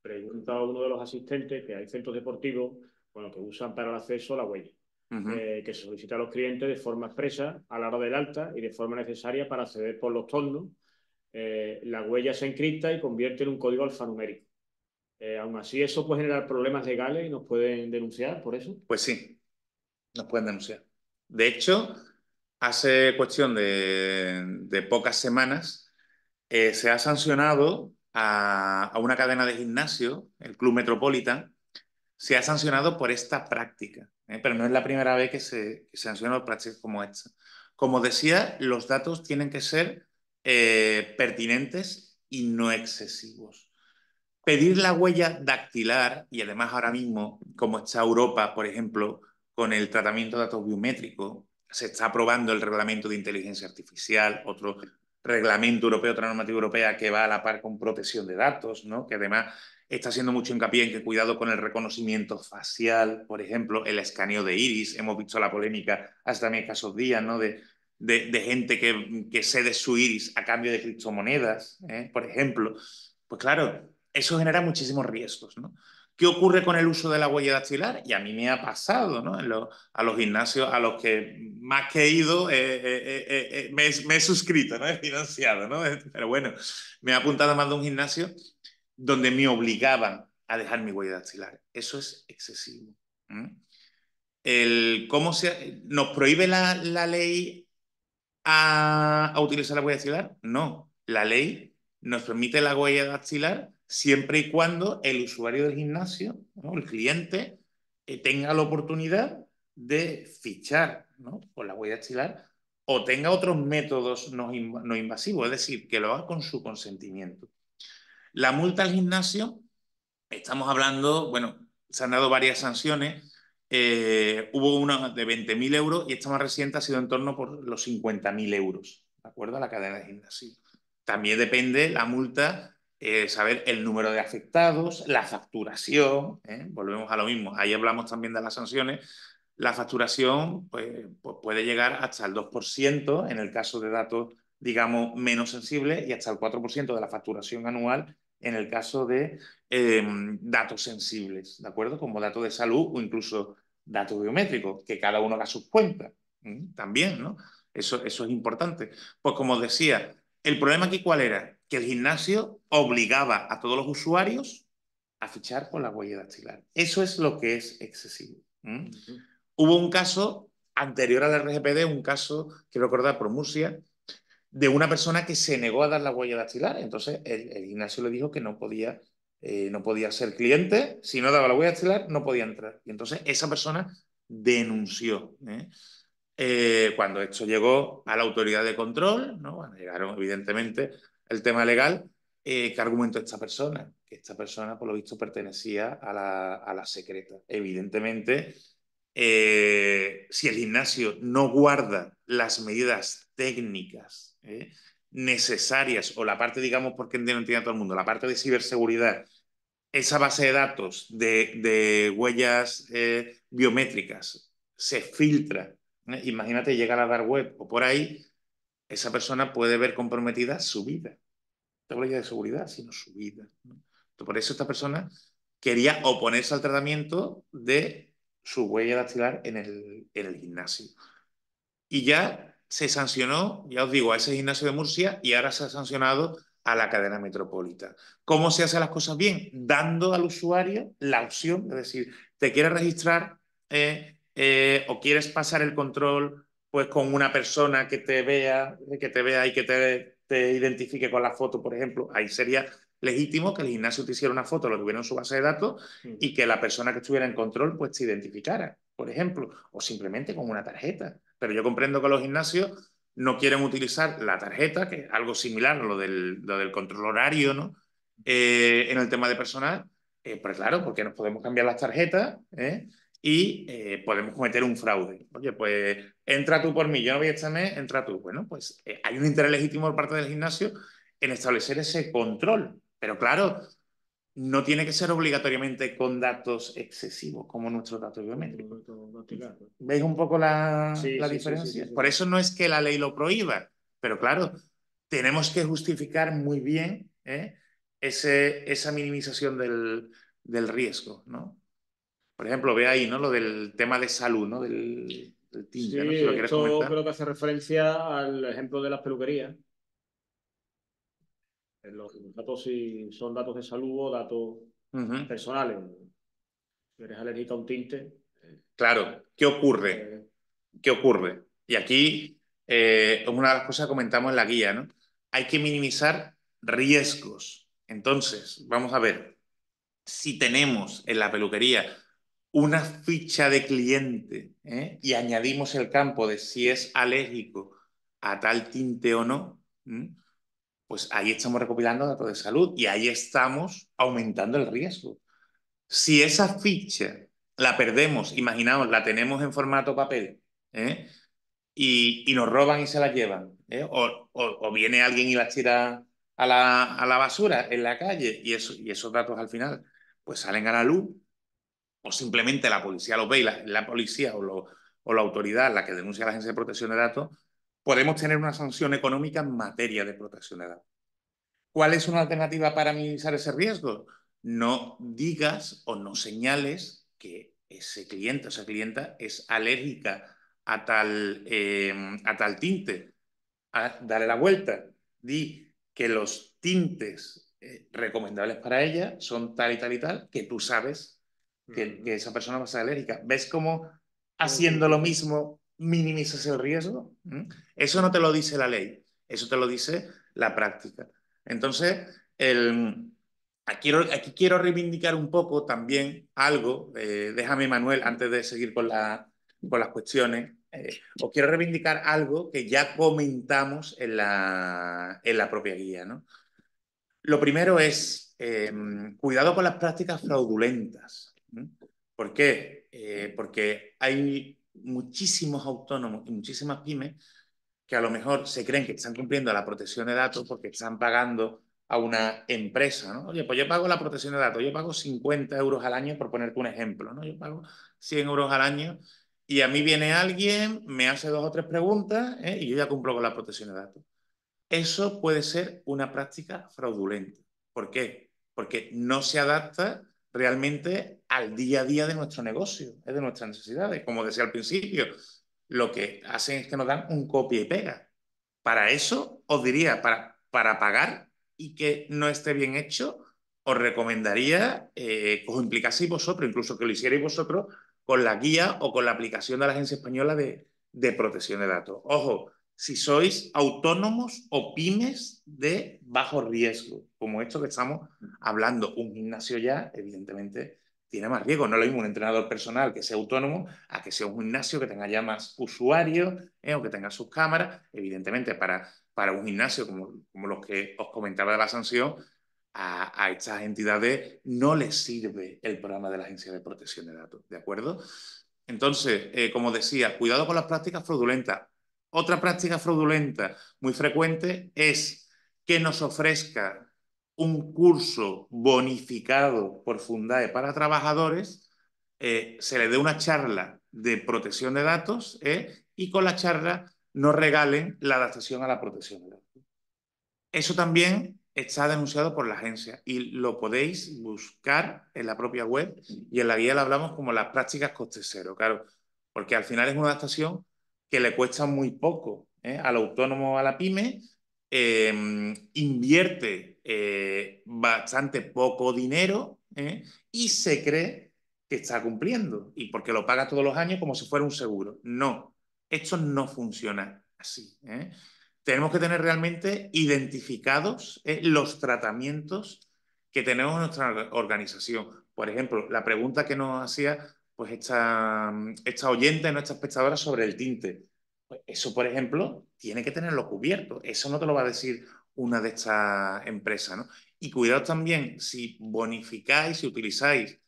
pregunta a uno de los asistentes que hay centros deportivos, bueno, que usan para el acceso la huella, que se solicita a los clientes de forma expresa a la hora del alta y de forma necesaria para acceder por los tornos. La huella se encripta y convierte en un código alfanumérico. Aún así, eso puede generar problemas legales y nos pueden denunciar por eso. Pues sí, nos pueden denunciar. De hecho, hace cuestión de pocas semanas, se ha sancionado a una cadena de gimnasio, el Club Metropolitan, se ha sancionado por esta práctica, pero no es la primera vez que que se sanciona por prácticas como esta. Como decía, los datos tienen que ser pertinentes y no excesivos. Pedir la huella dactilar, y además ahora mismo, como está Europa, por ejemplo, con el tratamiento de datos biométricos, se está aprobando el reglamento de inteligencia artificial, otro reglamento europeo, otra normativa europea que va a la par con protección de datos, ¿no? Que además está haciendo mucho hincapié en que cuidado con el reconocimiento facial, por ejemplo, el escaneo de iris. Hemos visto la polémica hasta también escasos días, ¿no? De gente que cede su iris a cambio de criptomonedas, por ejemplo. Pues claro, eso genera muchísimos riesgos, ¿no? ¿Qué ocurre con el uso de la huella dactilar? Y a mí me ha pasado, ¿no? A los gimnasios a los que más que he ido, me he suscrito, ¿no? He financiado, ¿no? Pero bueno, me he apuntado a más de un gimnasio donde me obligaban a dejar mi huella dactilar. Eso es excesivo. ¿Cómo nos prohíbe la ley a utilizar la huella dactilar? No, la ley nos permite la huella dactilar siempre y cuando el usuario del gimnasio, ¿no? El cliente, tenga la oportunidad de fichar, ¿no? Por la huella dactilar o tenga otros métodos no invasivos, es decir, que lo haga con su consentimiento. La multa al gimnasio, estamos hablando, bueno, se han dado varias sanciones. Hubo una de 20.000 euros y esta más reciente ha sido en torno por los 50.000 euros, ¿de acuerdo? A la cadena de gimnasio. También depende la multa, saber el número de afectados, la facturación, volvemos a lo mismo. Ahí hablamos también de las sanciones. La facturación pues puede llegar hasta el 2% en el caso de datos, digamos, menos sensibles y hasta el 4% de la facturación anual en el caso de datos sensibles, ¿de acuerdo? Como datos de salud o incluso datos biométricos, que cada uno haga sus cuentas. También, ¿no? Eso es importante. Pues como os decía, el problema aquí ¿cuál era? Que el gimnasio obligaba a todos los usuarios a fichar con la huella dactilar. Eso es lo que es excesivo. Hubo un caso anterior al RGPD, un caso, quiero recordar, por Murcia, de una persona que se negó a dar la huella dactilar. Entonces el gimnasio le dijo que no podía ser cliente, si no daba la huella dactilar no podía entrar. Y entonces esa persona denunció. Cuando esto llegó a la autoridad de control, ¿no? Bueno, llegaron evidentemente el tema legal, ¿qué argumentó esta persona? Que esta persona, por lo visto, pertenecía a la secreta. Evidentemente, si el gimnasio no guarda las medidas técnicas necesarias o la parte, digamos, porque no entiende a todo el mundo, la parte de ciberseguridad, esa base de datos de huellas biométricas se filtra, imagínate llegar a dar web o por ahí, esa persona puede ver comprometida su vida. No huella de seguridad, sino su vida. Por eso esta persona quería oponerse al tratamiento de su huella dactilar en el gimnasio. Y ya se sancionó, ya os digo, a ese gimnasio de Murcia y ahora se ha sancionado a la cadena Metropolitan. ¿Cómo se hacen las cosas bien? Dando al usuario la opción, es decir, ¿te quieres registrar o quieres pasar el control pues con una persona que te vea y que te identifique con la foto, por ejemplo? Ahí sería legítimo que el gimnasio te hiciera una foto, lo tuviera en su base de datos y que la persona que estuviera en control pues te identificara, por ejemplo, o simplemente con una tarjeta. Pero yo comprendo que los gimnasios no quieren utilizar la tarjeta, que es algo similar a lo del control horario, ¿no? En el tema de personal, pues claro, porque nos podemos cambiar las tarjetas y podemos cometer un fraude. Oye, pues entra tú por mí, yo no voy este mes, entra tú. Bueno, pues hay un interés legítimo por parte del gimnasio en establecer ese control. Pero claro, no tiene que ser obligatoriamente con datos excesivos, como nuestros datos biométricos. ¿Veis un poco la diferencia? Sí. Por eso no es que la ley lo prohíba, pero claro, tenemos que justificar muy bien esa minimización del riesgo, ¿no? Por ejemplo, ve ahí, ¿no? Lo del tema de salud, ¿no? Del Sí, tinte, ¿no? Si lo quieres esto comentar. creo que hace referencia al ejemplo de las peluquerías. Los datos si son datos de salud o datos personales. Si eres alérgico a un tinte, Claro, ¿qué ocurre? pues, ¿Qué ocurre? Y aquí es una de las cosas que comentamos en la guía, ¿no? Hay que minimizar riesgos. Entonces, vamos a ver, si tenemos en la peluquería una ficha de cliente y añadimos el campo de si es alérgico a tal tinte o no, pues ahí estamos recopilando datos de salud y ahí estamos aumentando el riesgo. Si esa ficha la perdemos, imaginaos, la tenemos en formato papel, ¿eh? y nos roban y se la llevan, ¿eh? O viene alguien y las tira a la basura en la calle y esos datos al final pues salen a la luz, o simplemente la policía los ve y la policía o la autoridad, la que denuncia a la Agencia de Protección de Datos, podemos tener una sanción económica en materia de protección de datos. ¿Cuál es una alternativa para minimizar ese riesgo? No digas o no señales que ese cliente o esa clienta es alérgica a tal tinte. Dale la vuelta. Di que los tintes recomendables para ella son tal y tal y tal, que tú sabes que esa persona va a ser alérgica. ¿Ves cómo haciendo lo mismo minimizas el riesgo? Eso no te lo dice la ley, eso te lo dice la práctica. Entonces, aquí quiero reivindicar un poco también algo, déjame Manuel, antes de seguir con las cuestiones, os quiero reivindicar algo que ya comentamos en la propia guía, ¿no? Lo primero es cuidado con las prácticas fraudulentas. ¿Por qué? Porque hay muchísimos autónomos y muchísimas pymes que a lo mejor se creen que están cumpliendo la protección de datos porque están pagando a una empresa, ¿no? Oye, pues yo pago la protección de datos, yo pago 50 euros al año, por ponerte un ejemplo, ¿no? Yo pago 100 euros al año y a mí viene alguien, me hace 2 o 3 preguntas y yo ya cumplo con la protección de datos. Eso puede ser una práctica fraudulenta. ¿Por qué? Porque no se adapta realmente al día a día de nuestro negocio, de nuestras necesidades. Como decía al principio, lo que hacen es que nos dan un copia y pega. Para eso, os diría, para pagar y que no esté bien hecho, os recomendaría que os implicaseis vosotros, incluso que lo hicierais vosotros con la guía o con la aplicación de la Agencia Española de Protección de Datos. Ojo, si sois autónomos o pymes de bajo riesgo, como esto que estamos hablando, un gimnasio ya, evidentemente, tiene más riesgo. No es lo mismo un entrenador personal que sea autónomo a que sea un gimnasio que tenga ya más usuarios o que tenga sus cámaras. Evidentemente, para un gimnasio como los que os comentaba de la sanción, a estas entidades no les sirve el programa de la Agencia de Protección de Datos, ¿de acuerdo? Entonces, como decía, cuidado con las prácticas fraudulentas. Otra práctica fraudulenta muy frecuente es que nos ofrezca un curso bonificado por Fundae para trabajadores, se le dé una charla de protección de datos y con la charla nos regalen la adaptación a la protección de datos. Eso también está denunciado por la agencia y lo podéis buscar en la propia web y en la guía le hablamos como las prácticas coste cero, claro, porque al final es una adaptación que le cuesta muy poco al autónomo o a la pyme, invierte bastante poco dinero y se cree que está cumpliendo y porque lo paga todos los años como si fuera un seguro. No, esto no funciona así. Tenemos que tener realmente identificados los tratamientos que tenemos en nuestra organización. Por ejemplo, la pregunta que nos hacía pues esta oyente, nuestra espectadora, sobre el tinte. Pues eso, por ejemplo, tiene que tenerlo cubierto. Eso no te lo va a decir una de estas empresas, ¿no? Y cuidado también, si bonificáis, si utilizáis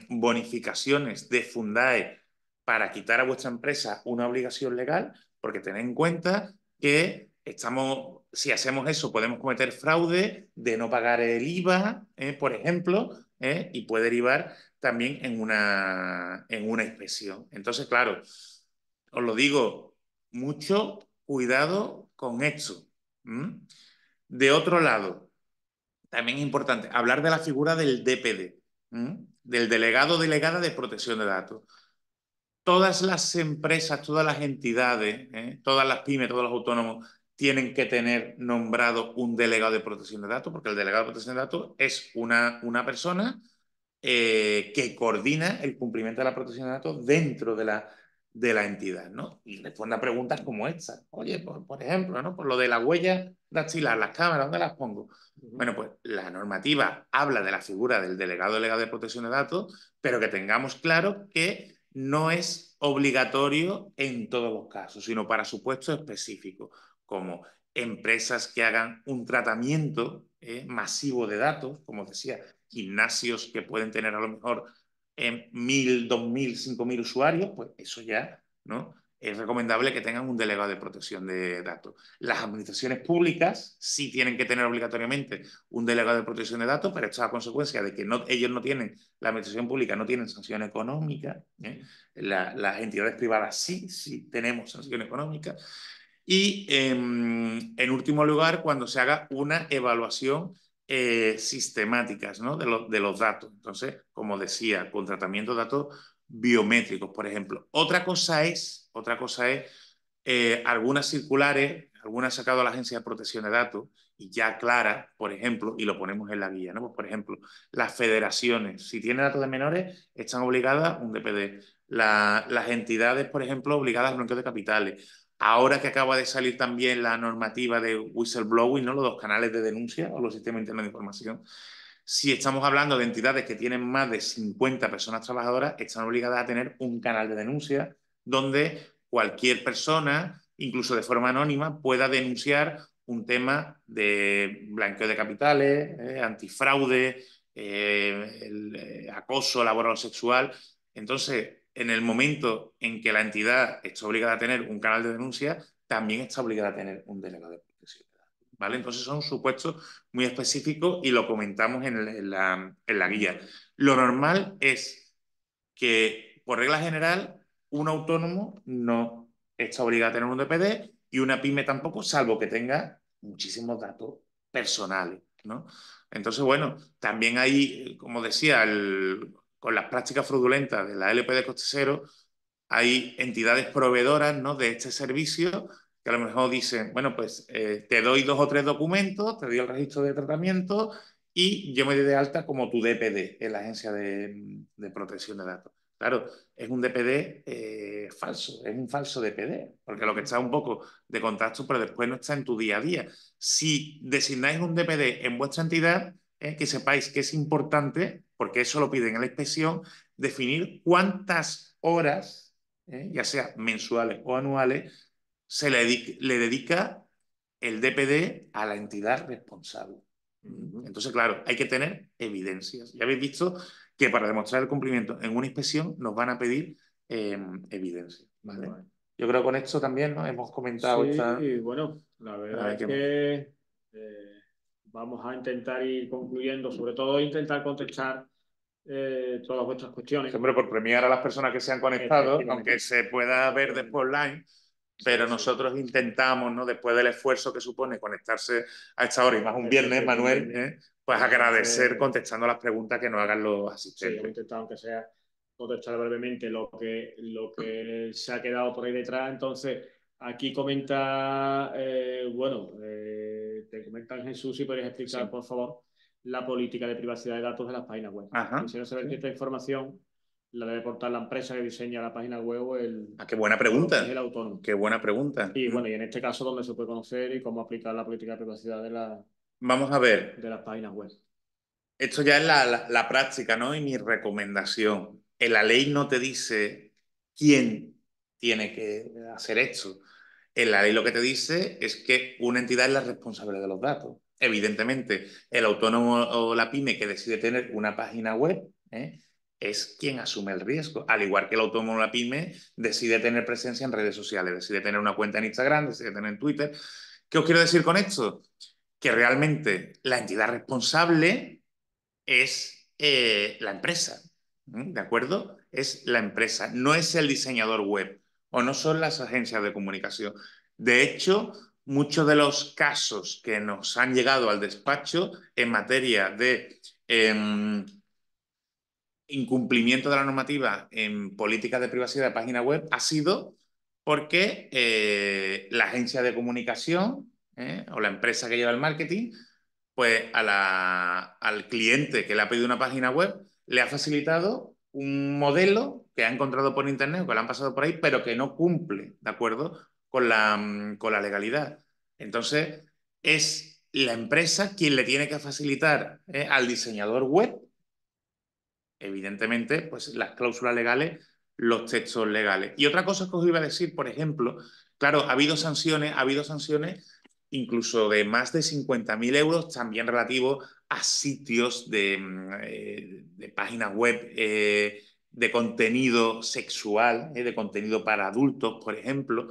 bonificaciones de Fundae para quitar a vuestra empresa una obligación legal, porque tened en cuenta que estamos si hacemos eso, podemos cometer fraude de no pagar el IVA, por ejemplo, y puede derivar también en una inspección. Entonces, claro, os lo digo, mucho cuidado con esto. ¿Mm? De otro lado, también es importante hablar de la figura del DPD, del delegado o delegada de protección de datos. Todas las empresas, todas las entidades, todas las pymes, todos los autónomos tienen que tener nombrado un delegado de protección de datos, porque el delegado de protección de datos es una persona que coordina el cumplimiento de la protección de datos dentro de la entidad, ¿no? Y responde a preguntas como esta. Oye, por ejemplo, ¿no? Por lo de las huellas dactilar, las cámaras, ¿dónde las pongo? Bueno, pues la normativa habla de la figura del delegado de protección de datos, pero que tengamos claro que no es obligatorio en todos los casos, sino para supuestos específicos, como empresas que hagan un tratamiento masivo de datos, como decía, gimnasios que pueden tener a lo mejor 1.000, 2.000, 5.000 usuarios, pues eso ya, ¿no? Es recomendable que tengan un delegado de protección de datos. Las administraciones públicas sí tienen que tener obligatoriamente un delegado de protección de datos, pero esto es a consecuencia de que ellos no tienen, la administración pública no tienen sanción económica, las entidades privadas sí tenemos sanción económica. Y en último lugar, cuando se haga una evaluación sistemáticas, ¿no? de los datos. Entonces, como decía, con tratamiento de datos biométricos, por ejemplo. Otra cosa es algunas circulares, algunas sacado a la Agencia de Protección de Datos y ya clara, por ejemplo, y lo ponemos en la guía, ¿no? Pues, por ejemplo, las federaciones, si tienen datos de menores, están obligadas a un DPD. Las entidades, por ejemplo, obligadas al blanqueo de capitales. Ahora que acaba de salir también la normativa de whistleblowing, ¿no? Los dos canales de denuncia o los sistemas internos de información. Si estamos hablando de entidades que tienen más de 50 personas trabajadoras, están obligadas a tener un canal de denuncia donde cualquier persona, incluso de forma anónima, pueda denunciar un tema de blanqueo de capitales, antifraude, acoso laboral o sexual. Entonces, en el momento en que la entidad está obligada a tener un canal de denuncia, también está obligada a tener un delegado de protección. ¿Vale? Entonces son supuestos muy específicos y lo comentamos en la guía. Lo normal es que, por regla general, un autónomo no está obligado a tener un DPD y una pyme tampoco, salvo que tenga muchísimos datos personales, ¿no? Entonces, bueno, también hay, como decía, con las prácticas fraudulentas de la LP de coste cero, hay entidades proveedoras, ¿no? de este servicio que a lo mejor dicen, bueno, pues te doy 2 o 3 documentos, te doy el registro de tratamiento y yo me doy de alta como tu DPD en la Agencia de Protección de Datos. Claro, es un DPD falso, es un falso DPD, porque lo que está un poco de contacto, pero después no está en tu día a día. Si designáis un DPD en vuestra entidad, que sepáis que es importante, porque eso lo piden en la inspección, definir cuántas horas, ya sea mensuales o anuales, le dedica el DPD a la entidad responsable. Entonces, claro, hay que tener evidencias. Ya habéis visto que para demostrar el cumplimiento en una inspección nos van a pedir evidencias. ¿Vale? Yo creo que con esto también nos hemos comentado Sí, bueno, la verdad es que vamos a intentar ir concluyendo, sobre todo intentar contestar todas vuestras cuestiones. Siempre por premiar a las personas que se han conectado, aunque se pueda ver después online, pero sí, nosotros intentamos, ¿no? Después del esfuerzo que supone conectarse a esta hora y más un viernes, Manuel, pues agradecer contestando las preguntas que nos hagan los asistentes. Sí, hemos intentado, aunque sea, contestar brevemente lo que se ha quedado por ahí detrás. Entonces, aquí comenta, te comentan Jesús, si podrías explicar, sí, por favor, la política de privacidad de datos de las páginas web. Quisiera saber si esta información la debe aportar la empresa que diseña la página web o qué buena pregunta. Es el autónomo. Qué buena pregunta. Y bueno, y en este caso, ¿dónde se puede conocer y cómo aplicar la política de privacidad Vamos a ver. de las páginas web? Esto ya es la práctica, ¿no? Y mi recomendación. En la ley no te dice quién tiene que hacer esto. En la ley lo que te dice es que una entidad es la responsable de los datos. Evidentemente, el autónomo o la pyme que decide tener una página web es quien asume el riesgo. Al igual que el autónomo o la pyme decide tener presencia en redes sociales, decide tener una cuenta en Instagram, decide tener en Twitter. ¿Qué os quiero decir con esto? Que realmente la entidad responsable es la empresa, ¿de acuerdo? Es la empresa, no es el diseñador web o no son las agencias de comunicación. De hecho, muchos de los casos que nos han llegado al despacho en materia de incumplimiento de la normativa en políticas de privacidad de página web ha sido porque la agencia de comunicación o la empresa que lleva el marketing pues al cliente que le ha pedido una página web le ha facilitado un modelo que ha encontrado por internet o que le han pasado por ahí, pero que no cumple, ¿de acuerdo? Con la legalidad. Entonces, es la empresa quien le tiene que facilitar al diseñador web, evidentemente, pues las cláusulas legales, los textos legales. Y otra cosa que os iba a decir, por ejemplo, claro, ha habido sanciones incluso de más de 50.000 euros, también relativo a sitios de páginas web de contenido sexual, de contenido para adultos, por ejemplo,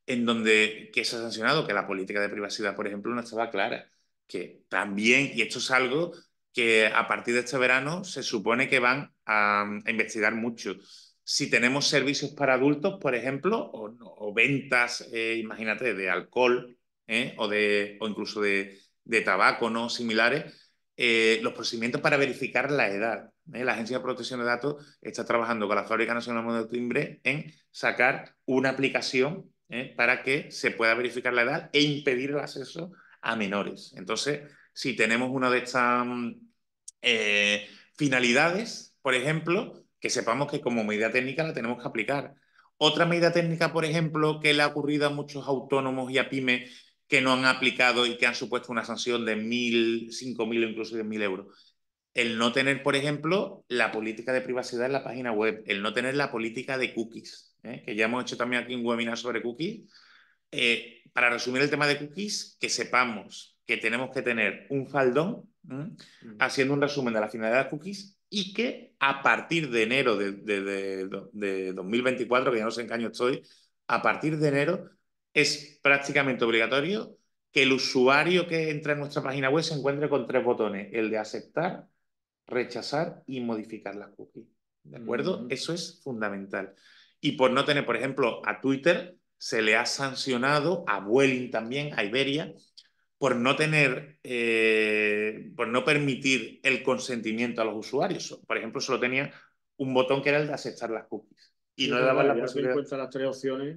en donde que se ha sancionado que la política de privacidad, por ejemplo, no estaba clara. Que también, y esto es algo que a partir de este verano se supone que van a investigar mucho. Si tenemos servicios para adultos, por ejemplo, o ventas, imagínate, de alcohol, o incluso de tabaco, ¿no? Similares, los procedimientos para verificar la edad. La Agencia de Protección de Datos está trabajando con la Fábrica Nacional de Timbre en sacar una aplicación para que se pueda verificar la edad e impedir el acceso a menores. Entonces, si tenemos una de estas finalidades, por ejemplo, que sepamos que como medida técnica la tenemos que aplicar. Otra medida técnica, por ejemplo, que le ha ocurrido a muchos autónomos y a pymes que no han aplicado y que han supuesto una sanción de 1.000, 5.000 o incluso 10.000 euros. El no tener, por ejemplo, la política de privacidad en la página web, el no tener la política de cookies, que ya hemos hecho también aquí un webinar sobre cookies. Para resumir el tema de cookies, que sepamos que tenemos que tener un faldón haciendo un resumen de la finalidad de cookies y que a partir de enero de 2024, que ya no sé en qué año estoy, a partir de enero es prácticamente obligatorio que el usuario que entra en nuestra página web se encuentre con 3 botones, el de aceptar, rechazar y modificar las cookies. ¿De acuerdo? Eso es fundamental. Y por no tener, por ejemplo, a Twitter se le ha sancionado, a Vueling también, a Iberia, por no tener, por no permitir el consentimiento a los usuarios. Por ejemplo, solo tenía un botón que era el de aceptar las cookies. Y Sí, no es le daban verdad, la ya que posibilidad. encuentra las tres opciones,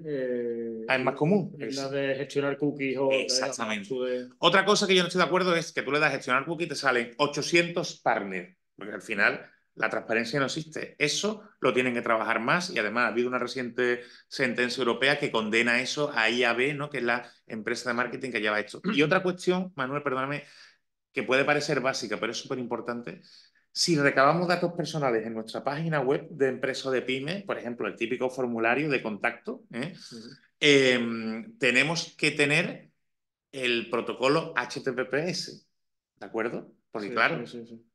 Ah, es más común. es la de gestionar cookies o Exactamente. de... Otra cosa que yo no estoy de acuerdo es que tú le das a gestionar cookies y te salen 800 partners, porque al final la transparencia no existe. Eso lo tienen que trabajar más y además ha habido una reciente sentencia europea que condena eso a IAB, ¿no? Que es la empresa de marketing que lleva esto. Y otra cuestión, Manuel, perdóname, que puede parecer básica, pero es súper importante. Si recabamos datos personales en nuestra página web de empresa o de pyme, por ejemplo, el típico formulario de contacto, tenemos que tener el protocolo HTTPS, ¿de acuerdo? Porque Sí, claro, sí, sí, sí.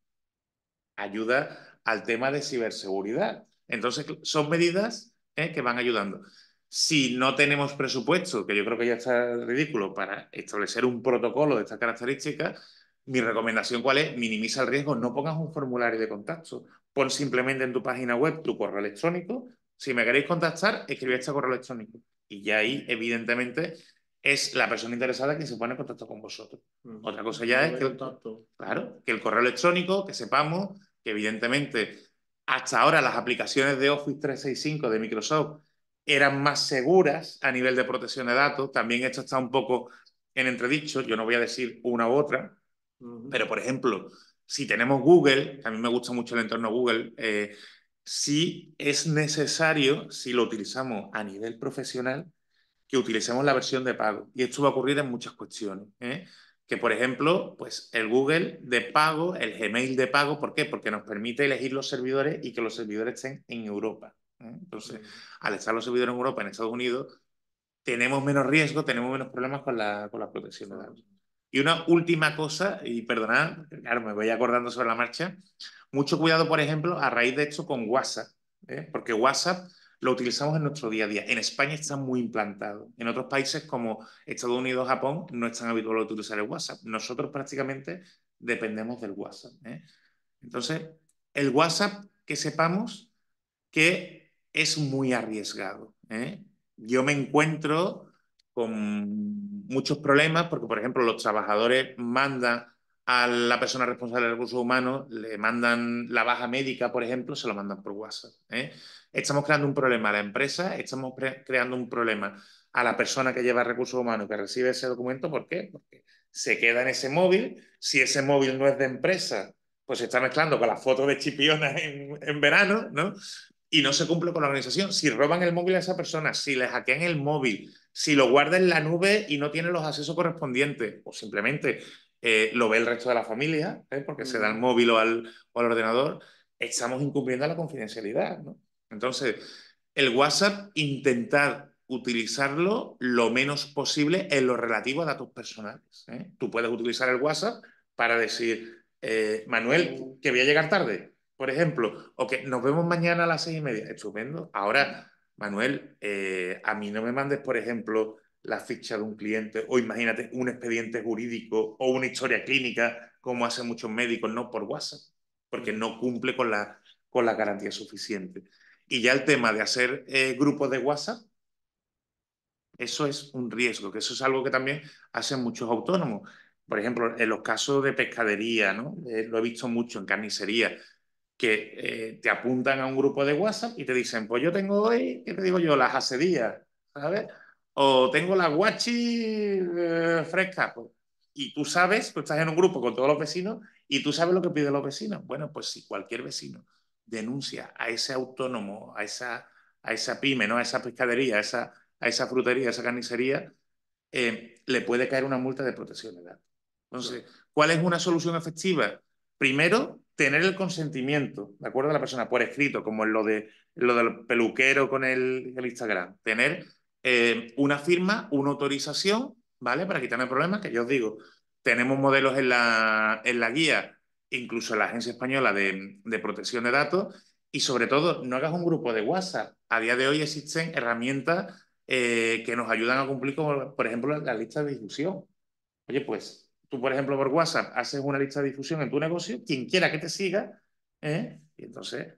ayuda al tema de ciberseguridad. Entonces, son medidas que van ayudando. Si no tenemos presupuesto, que yo creo que ya está ridículo, para establecer un protocolo de estas características, mi recomendación cuál es, minimiza el riesgo, no pongas un formulario de contacto, pon simplemente en tu página web tu correo electrónico. Si me queréis contactar, escribid este correo electrónico. Y ya ahí, evidentemente, es la persona interesada quien se pone en contacto con vosotros. Otra cosa ya es De que, contacto. claro, que el correo electrónico, que sepamos que evidentemente hasta ahora las aplicaciones de Office 365 de Microsoft eran más seguras a nivel de protección de datos. También esto está un poco en entredicho, yo no voy a decir una u otra, pero por ejemplo, si tenemos Google, que a mí me gusta mucho el entorno Google, sí es necesario, si lo utilizamos a nivel profesional, que utilicemos la versión de pago. Y esto va a ocurrir en muchas cuestiones. Que, por ejemplo, pues el Google de pago, el Gmail de pago, ¿por qué? Porque nos permite elegir los servidores y que los servidores estén en Europa. Entonces, al estar los servidores en Europa, en Estados Unidos, tenemos menos riesgo, tenemos menos problemas con la protección de datos. Y una última cosa, y perdonad, claro, me voy acordando sobre la marcha, mucho cuidado, por ejemplo, a raíz de esto con WhatsApp, porque WhatsApp lo utilizamos en nuestro día a día. En España está muy implantado. En otros países como Estados Unidos, Japón, no es tan habitual utilizar el WhatsApp. Nosotros prácticamente dependemos del WhatsApp, ¿eh? Entonces, el WhatsApp, que sepamos que es muy arriesgado, ¿eh? Yo me encuentro con muchos problemas porque, por ejemplo, los trabajadores mandan a la persona responsable de recursos humanos, le mandan la baja médica, por ejemplo, se lo mandan por WhatsApp, ¿eh? Estamos creando un problema a la empresa, estamos creando un problema a la persona que lleva recursos humanos que recibe ese documento. ¿Por qué? Porque se queda en ese móvil. Si ese móvil no es de empresa, pues se está mezclando con las fotos de Chipiona en verano, ¿no? Y no se cumple con la organización. Si roban el móvil a esa persona, si le hackean el móvil, si lo guarda en la nube y no tiene los accesos correspondientes, o simplemente lo ve el resto de la familia, porque se da el móvil o al ordenador, estamos incumpliendo la confidencialidad, ¿no? Entonces, el WhatsApp, intentar utilizarlo lo menos posible en lo relativo a datos personales, ¿eh? Tú puedes utilizar el WhatsApp para decir, Manuel, que voy a llegar tarde, por ejemplo, o que nos vemos mañana a las 6:30. Estupendo. Ahora, Manuel, a mí no me mandes, por ejemplo, la ficha de un cliente o imagínate un expediente jurídico o una historia clínica, como hacen muchos médicos, no por WhatsApp, porque no cumple con la garantía suficiente. Y ya el tema de hacer grupos de WhatsApp, eso es un riesgo, que eso es algo que también hacen muchos autónomos. Por ejemplo, en los casos de pescadería, ¿no? Lo he visto mucho en carnicería, que te apuntan a un grupo de WhatsApp y te dicen, pues yo tengo hoy, ¿qué te digo yo? Las asedías, ¿sabes? O tengo la guachi fresca. Pues, y tú sabes, tú estás en un grupo con todos los vecinos y tú sabes lo que piden los vecinos. Bueno, pues si cualquier vecino denuncia a ese autónomo, a esa pyme, ¿no? A esa pescadería, a esa frutería, a esa carnicería, le puede caer una multa de protección de datos. Entonces, ¿cuál es una solución efectiva? Primero, tener el consentimiento, ¿de acuerdo? De la persona por escrito, como en lo del peluquero con el Instagram. Tener una firma, una autorización, ¿vale? Para quitarme problemas, que yo os digo, tenemos modelos en la guía, incluso en la Agencia Española de Protección de Datos, y sobre todo, no hagas un grupo de WhatsApp. A día de hoy existen herramientas que nos ayudan a cumplir, como por ejemplo la lista de difusión. Oye, pues tú, por ejemplo, por WhatsApp haces una lista de difusión en tu negocio, quien quiera que te siga, y entonces,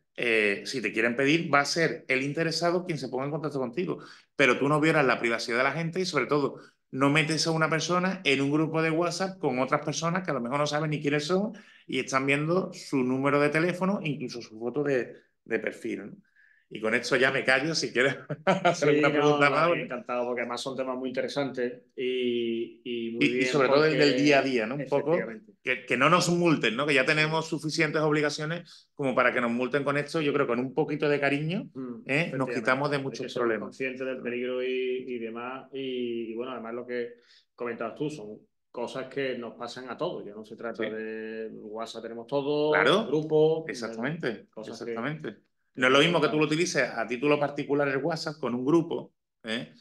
si te quieren pedir, va a ser el interesado quien se ponga en contacto contigo. Pero tú no violas la privacidad de la gente y, sobre todo, no metes a una persona en un grupo de WhatsApp con otras personas que a lo mejor no saben ni quiénes son y están viendo su número de teléfono, incluso su foto de perfil, ¿no? Y con esto ya me callo. Si quieres hacer alguna Sí, pregunta no, más. Bueno. encantado, porque además son temas muy interesantes y muy Y bien sobre todo el del día a porque día, ¿no? Un poco efectivamente. que no nos multen, ¿no? Que ya Sí. tenemos suficientes obligaciones como para que nos multen con esto. Yo creo que con un poquito de cariño nos quitamos Efectivamente, de hay que muchos ser muy problemas. consciente del peligro y demás. Y bueno, además lo que comentabas tú son cosas que nos pasan a todos. Ya no se trata Sí, de WhatsApp, tenemos todo, claro, grupos, exactamente, cosas exactamente. que No es lo no mismo que tú lo controlamos. utilices a título particular el WhatsApp con un grupo, ¿eh?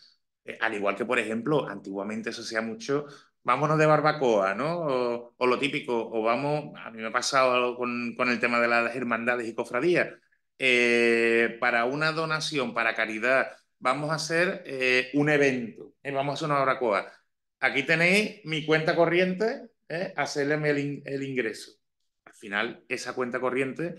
Al igual que, por ejemplo, antiguamente eso hacía mucho, vámonos de barbacoa, ¿no? O lo típico, o vamos, a mí me ha pasado con el tema de las hermandades y cofradías, para una donación, para caridad, vamos a hacer un evento, vamos a hacer una barbacoa. Aquí tenéis mi cuenta corriente, hacerle el ingreso. Al final, esa cuenta corriente,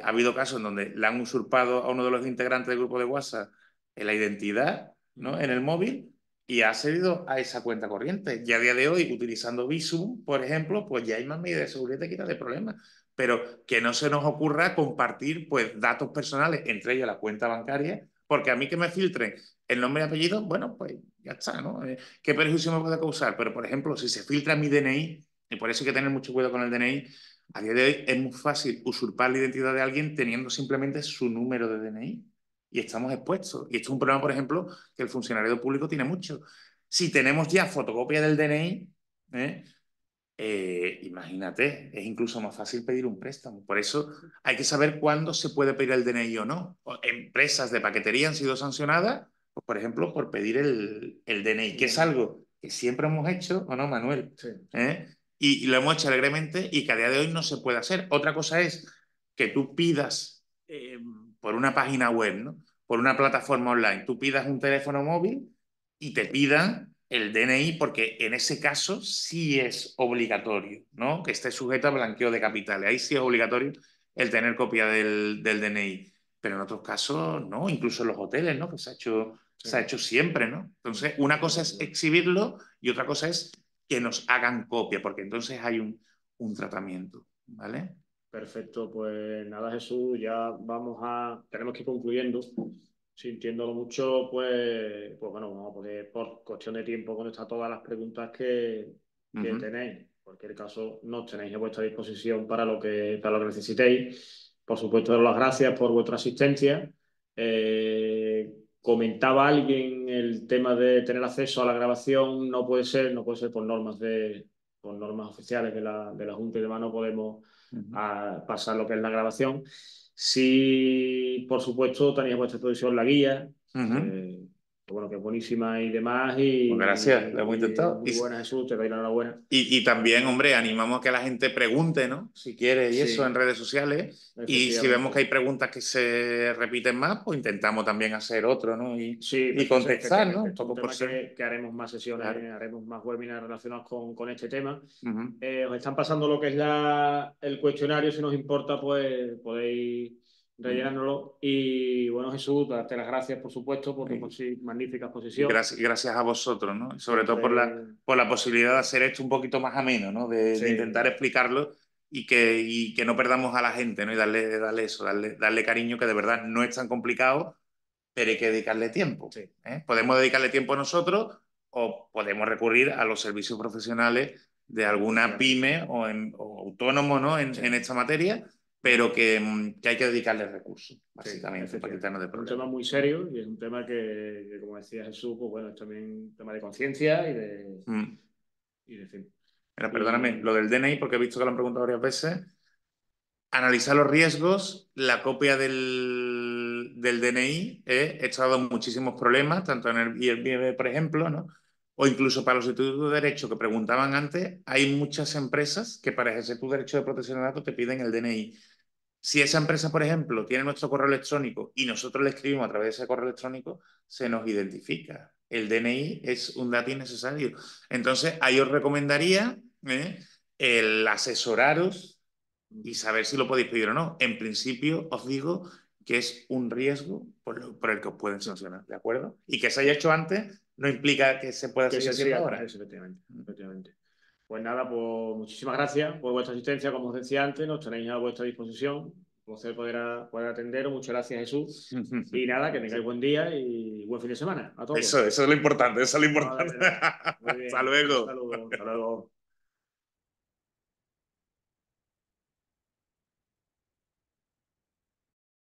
ha habido casos en donde le han usurpado a uno de los integrantes del grupo de WhatsApp la identidad, ¿no? En el móvil y ha accedido a esa cuenta corriente. Y a día de hoy, utilizando Visum, por ejemplo, pues ya hay más medidas de seguridad y quita de problemas. Pero que no se nos ocurra compartir pues datos personales, entre ellos la cuenta bancaria, porque a mí que me filtren el nombre y apellido, bueno, pues ya está, ¿no? ¿Qué perjuicio me puede causar? Pero, por ejemplo, si se filtra mi DNI, y por eso hay que tener mucho cuidado con el DNI, a día de hoy es muy fácil usurpar la identidad de alguien teniendo simplemente su número de DNI. Y estamos expuestos. Y esto es un problema, por ejemplo, que el funcionario público tiene mucho. Si tenemos ya fotocopia del DNI, imagínate, es incluso más fácil pedir un préstamo. Por eso hay que saber cuándo se puede pedir el DNI o no. Empresas de paquetería han sido sancionadas, pues, por ejemplo, por pedir el DNI, que es algo que siempre hemos hecho, ¿o no, Manuel? Sí. Y lo hemos hecho alegremente y que a día de hoy no se puede hacer. Otra cosa es que tú pidas por una página web, ¿no? por una plataforma online, tú pidas un teléfono móvil y te pidan el DNI, porque en ese caso sí es obligatorio, ¿no? Que esté sujeto a blanqueo de capitales. Ahí sí es obligatorio el tener copia del DNI. Pero en otros casos, no, incluso en los hoteles, ¿no? Que se ha hecho siempre, ¿no? Entonces, una cosa es exhibirlo y otra cosa es que nos hagan copia, porque entonces hay un tratamiento, ¿vale? Perfecto, pues nada, Jesús, ya tenemos que ir concluyendo. Sintiéndolo mucho, pues bueno, vamos a poder, por cuestión de tiempo, contestar todas las preguntas que tenéis. En cualquier caso, nos tenéis a vuestra disposición para lo que necesitéis. Por supuesto, daros las gracias por vuestra asistencia. Comentaba alguien el tema de tener acceso a la grabación, no puede ser por normas oficiales de la Junta y demás, no podemos pasar lo que es la grabación. Sí, por supuesto, tenéis a vuestra disposición la guía, que es buenísima y demás, Pues gracias, lo hemos y es intentado. muy buena, Jesús, te doy la enhorabuena. Y también, hombre, animamos a que la gente pregunte, ¿no? Si quiere y eso Sí, en redes sociales. Y si vemos que hay preguntas que se repiten más, pues intentamos también hacer otro, ¿no? Sí, Y contestar, ¿no? efectivamente. Un Esto es un poco por tema ser. que haremos más sesiones, Claro. haremos más webinars relacionados con este tema. Ujú. Os están pasando lo que es el cuestionario, si nos importa, pues podéis rellenárnoslo. Y bueno, Jesús, darte las gracias, por supuesto, por tu magnífica Y exposición. gracias a vosotros, ¿no? Y sobre todo Siempre, por la posibilidad de hacer esto un poquito más ameno, ¿no? De intentar sí, explicarlo y que no perdamos a la gente, ¿no? Y darle eso, darle cariño, que de verdad no es tan complicado, pero hay que dedicarle tiempo. sí, Podemos dedicarle tiempo nosotros o podemos recurrir a los servicios profesionales de alguna pyme o autónomo, ¿no? sí. En esta materia, pero que hay que dedicarle recursos, Sí, básicamente, para efectivamente. quitarnos de Es un tema problemas. muy serio y es un tema que, como decía Jesús, pues bueno, es también un tema de conciencia Mm. y de fin. Mira, perdóname, Y lo del DNI, porque he visto que lo han preguntado varias veces. Analizar los riesgos, la copia del DNI, esto ha dado muchísimos problemas, tanto en el Airbnb, por ejemplo, ¿no? O incluso para los institutos de derecho que preguntaban antes, hay muchas empresas que para ejercer tu derecho de protección de datos te piden el DNI. Si esa empresa, por ejemplo, tiene nuestro correo electrónico y nosotros le escribimos a través de ese correo electrónico, se nos identifica. El DNI es un dato innecesario. Entonces, ahí os recomendaría el asesoraros y saber si lo podéis pedir o no. En principio, os digo que es un riesgo por el que os pueden sancionar, ¿de acuerdo? Y que se haya hecho antes no implica que se pueda que seguir se haciendo siga con ahora. eso, efectivamente, efectivamente. Pues nada, pues muchísimas gracias por vuestra asistencia, como os decía antes, nos tenéis a vuestra disposición, poder atenderos. Muchas gracias, Jesús. Y nada, que tengáis buen día y buen fin de semana a todos. Eso es lo importante, eso es lo Vale, importante. muy Hasta bien, un luego. saludo, hasta luego.